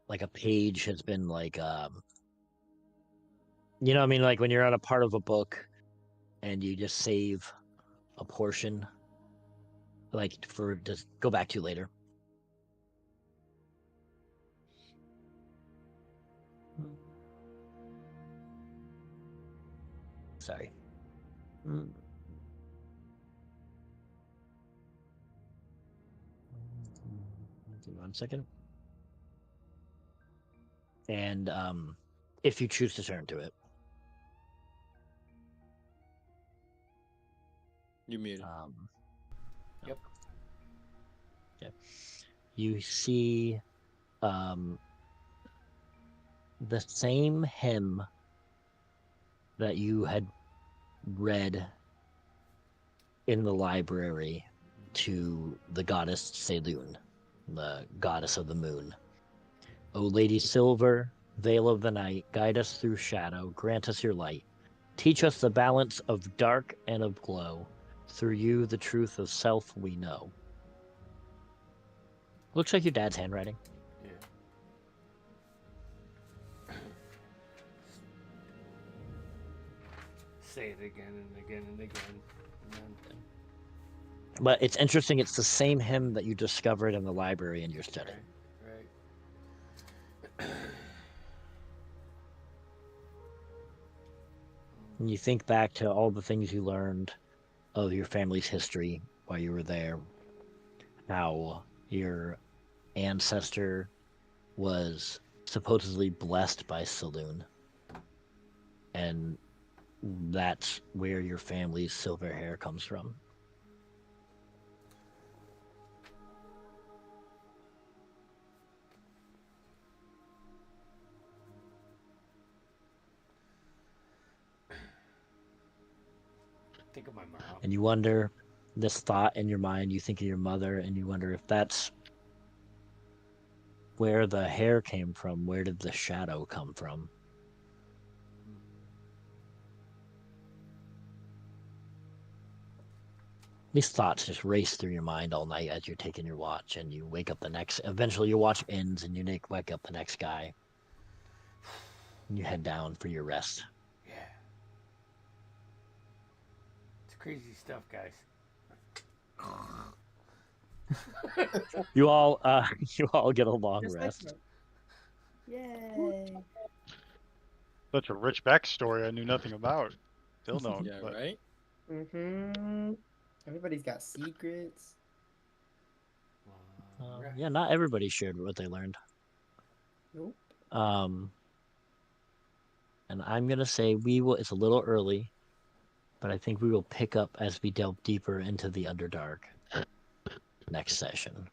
Like a page has been like you know what I mean, like when you're on a part of a book and you just save a portion like for just go back to later. Sorry. Give me 1 second. And if you choose to turn to it. You muted. Yep. Okay. You see the same hymn that you had read in the library to the goddess Selûne, the goddess of the moon. O Lady Silver, veil of the night, guide us through shadow, grant us your light. Teach us the balance of dark and of glow. Through you, the truth of self we know. Looks like your dad's handwriting. Yeah. Say it again and again and again. And then... But it's interesting, it's the same hymn that you discovered in the library in your study. Right. And you think back to all the things you learned of your family's history while you were there, how your ancestor was supposedly blessed by Selûne, and that's where your family's silver hair comes from. Think of my mom. And you wonder this thought in your mind. You think of your mother, and you wonder if that's where the hair came from. Where did the shadow come from? These thoughts just race through your mind all night as you're taking your watch, and you wake up the next. Eventually, your watch ends, and you wake up the next guy. And you head down for your rest. Yeah. It's crazy stuff, guys. You all, you all get a long Just like rest. that. Yay. Such a rich backstory I knew nothing about. Still don't. Yeah, but right? Mm-hmm. Everybody's got secrets. Yeah, not everybody shared what they learned. Nope. And I'm gonna say we will. It's a little early, but I think we will pick up as we delve deeper into the Underdark next session.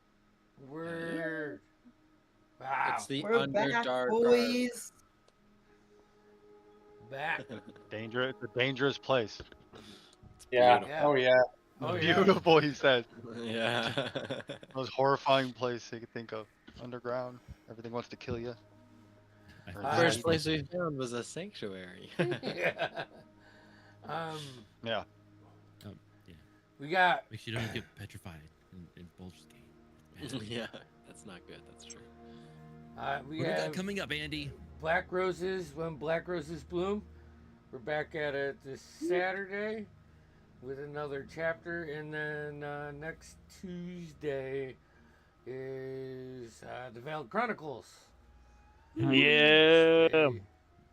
Word. Wow. It's the We're back, Underdark. boys. Back. It's a dangerous place. Yeah. Yeah. Oh yeah. Oh, yeah. Beautiful, he said. Yeah. Most horrifying place you could think of. Underground. Everything wants to kill you. The I- first place we found was a sanctuary. Yeah. Yeah. We got. Make sure you don't get petrified in Baldur's Gate. Yeah, that's not good. That's true. We What do we got have coming up, Andy? Black Roses. When Black Roses Bloom. We're back at it this Saturday with another chapter, and then next Tuesday is the Veiled Chronicles. Yeah. They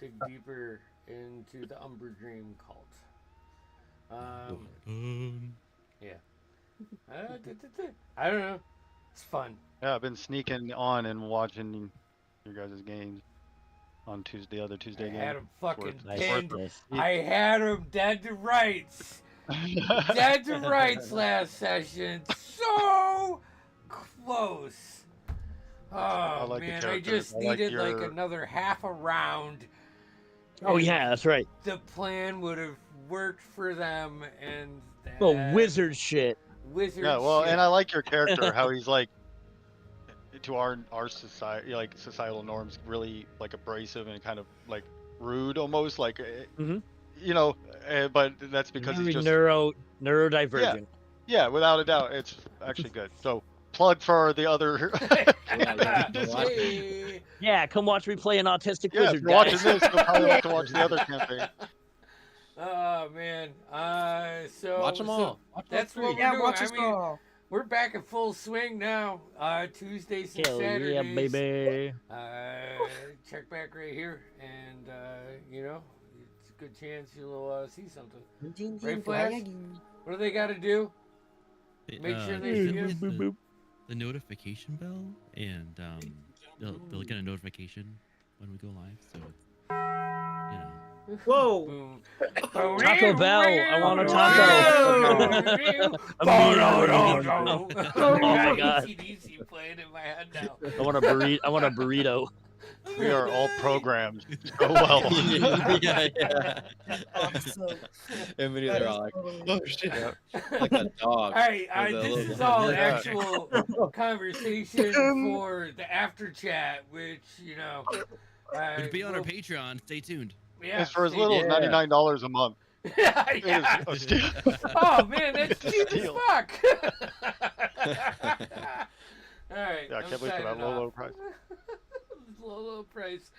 dig deeper into the Umber Dream cult. Yeah. I don't know. It's fun. Yeah, I've been sneaking on and watching your guys' games on Tuesday, other Tuesday I game. had him fucking Nice. pinned. Nice. I had him dead to rights. Dead to rights last session. So close. Oh, like the man. I characters. just I like needed like your- another half a round. Oh and yeah, that's right. The plan would have worked for them, and Well, that wizard shit. wizard Yeah, well, shit. and I like your character, how he's like, to our society, like societal norms, really like abrasive and kind of like rude almost, like, Mhm. you know, but that's because Very he's just neurodivergent. yeah, without a doubt, it's actually good. So plug for the other. Hey. Yeah, come watch me play an autistic Yeah, if wizard, you're watching guys. this, you'll probably have to watch the other campaign. Oh man. So Watch them all. Watch that's all what three. we're Yeah, doing. watch I us mean, all. we're back in full swing now. Tuesdays and Hell Saturdays. yeah, baby. Check back right here, and you know, it's a good chance you'll see something. Right, Flash? What do they got to do? Make sure they just see hit us. the notification bell, and they'll get a notification when we go live. So it's, you know. Whoa. Boom. Taco Bell. I want a taco. Oh Oh my God. AC/DC playing in my head now. I want a burrito. I want a burrito. We are all programmed so well. yeah. Awesome. And That they're is all like, totally- oh shit. Like a dog. All right, with a this little- is all Yeah. actual conversation for the after chat, which you know. It'll be on our we'll- Patreon. Stay tuned. Yeah, It's for as stay little as tuned. $99 a month. Yeah. It is a steal. Oh man, that's It's a cheap as steal. fuck. All right. Yeah, I I'm can't wait for that signing low off. price. Low price.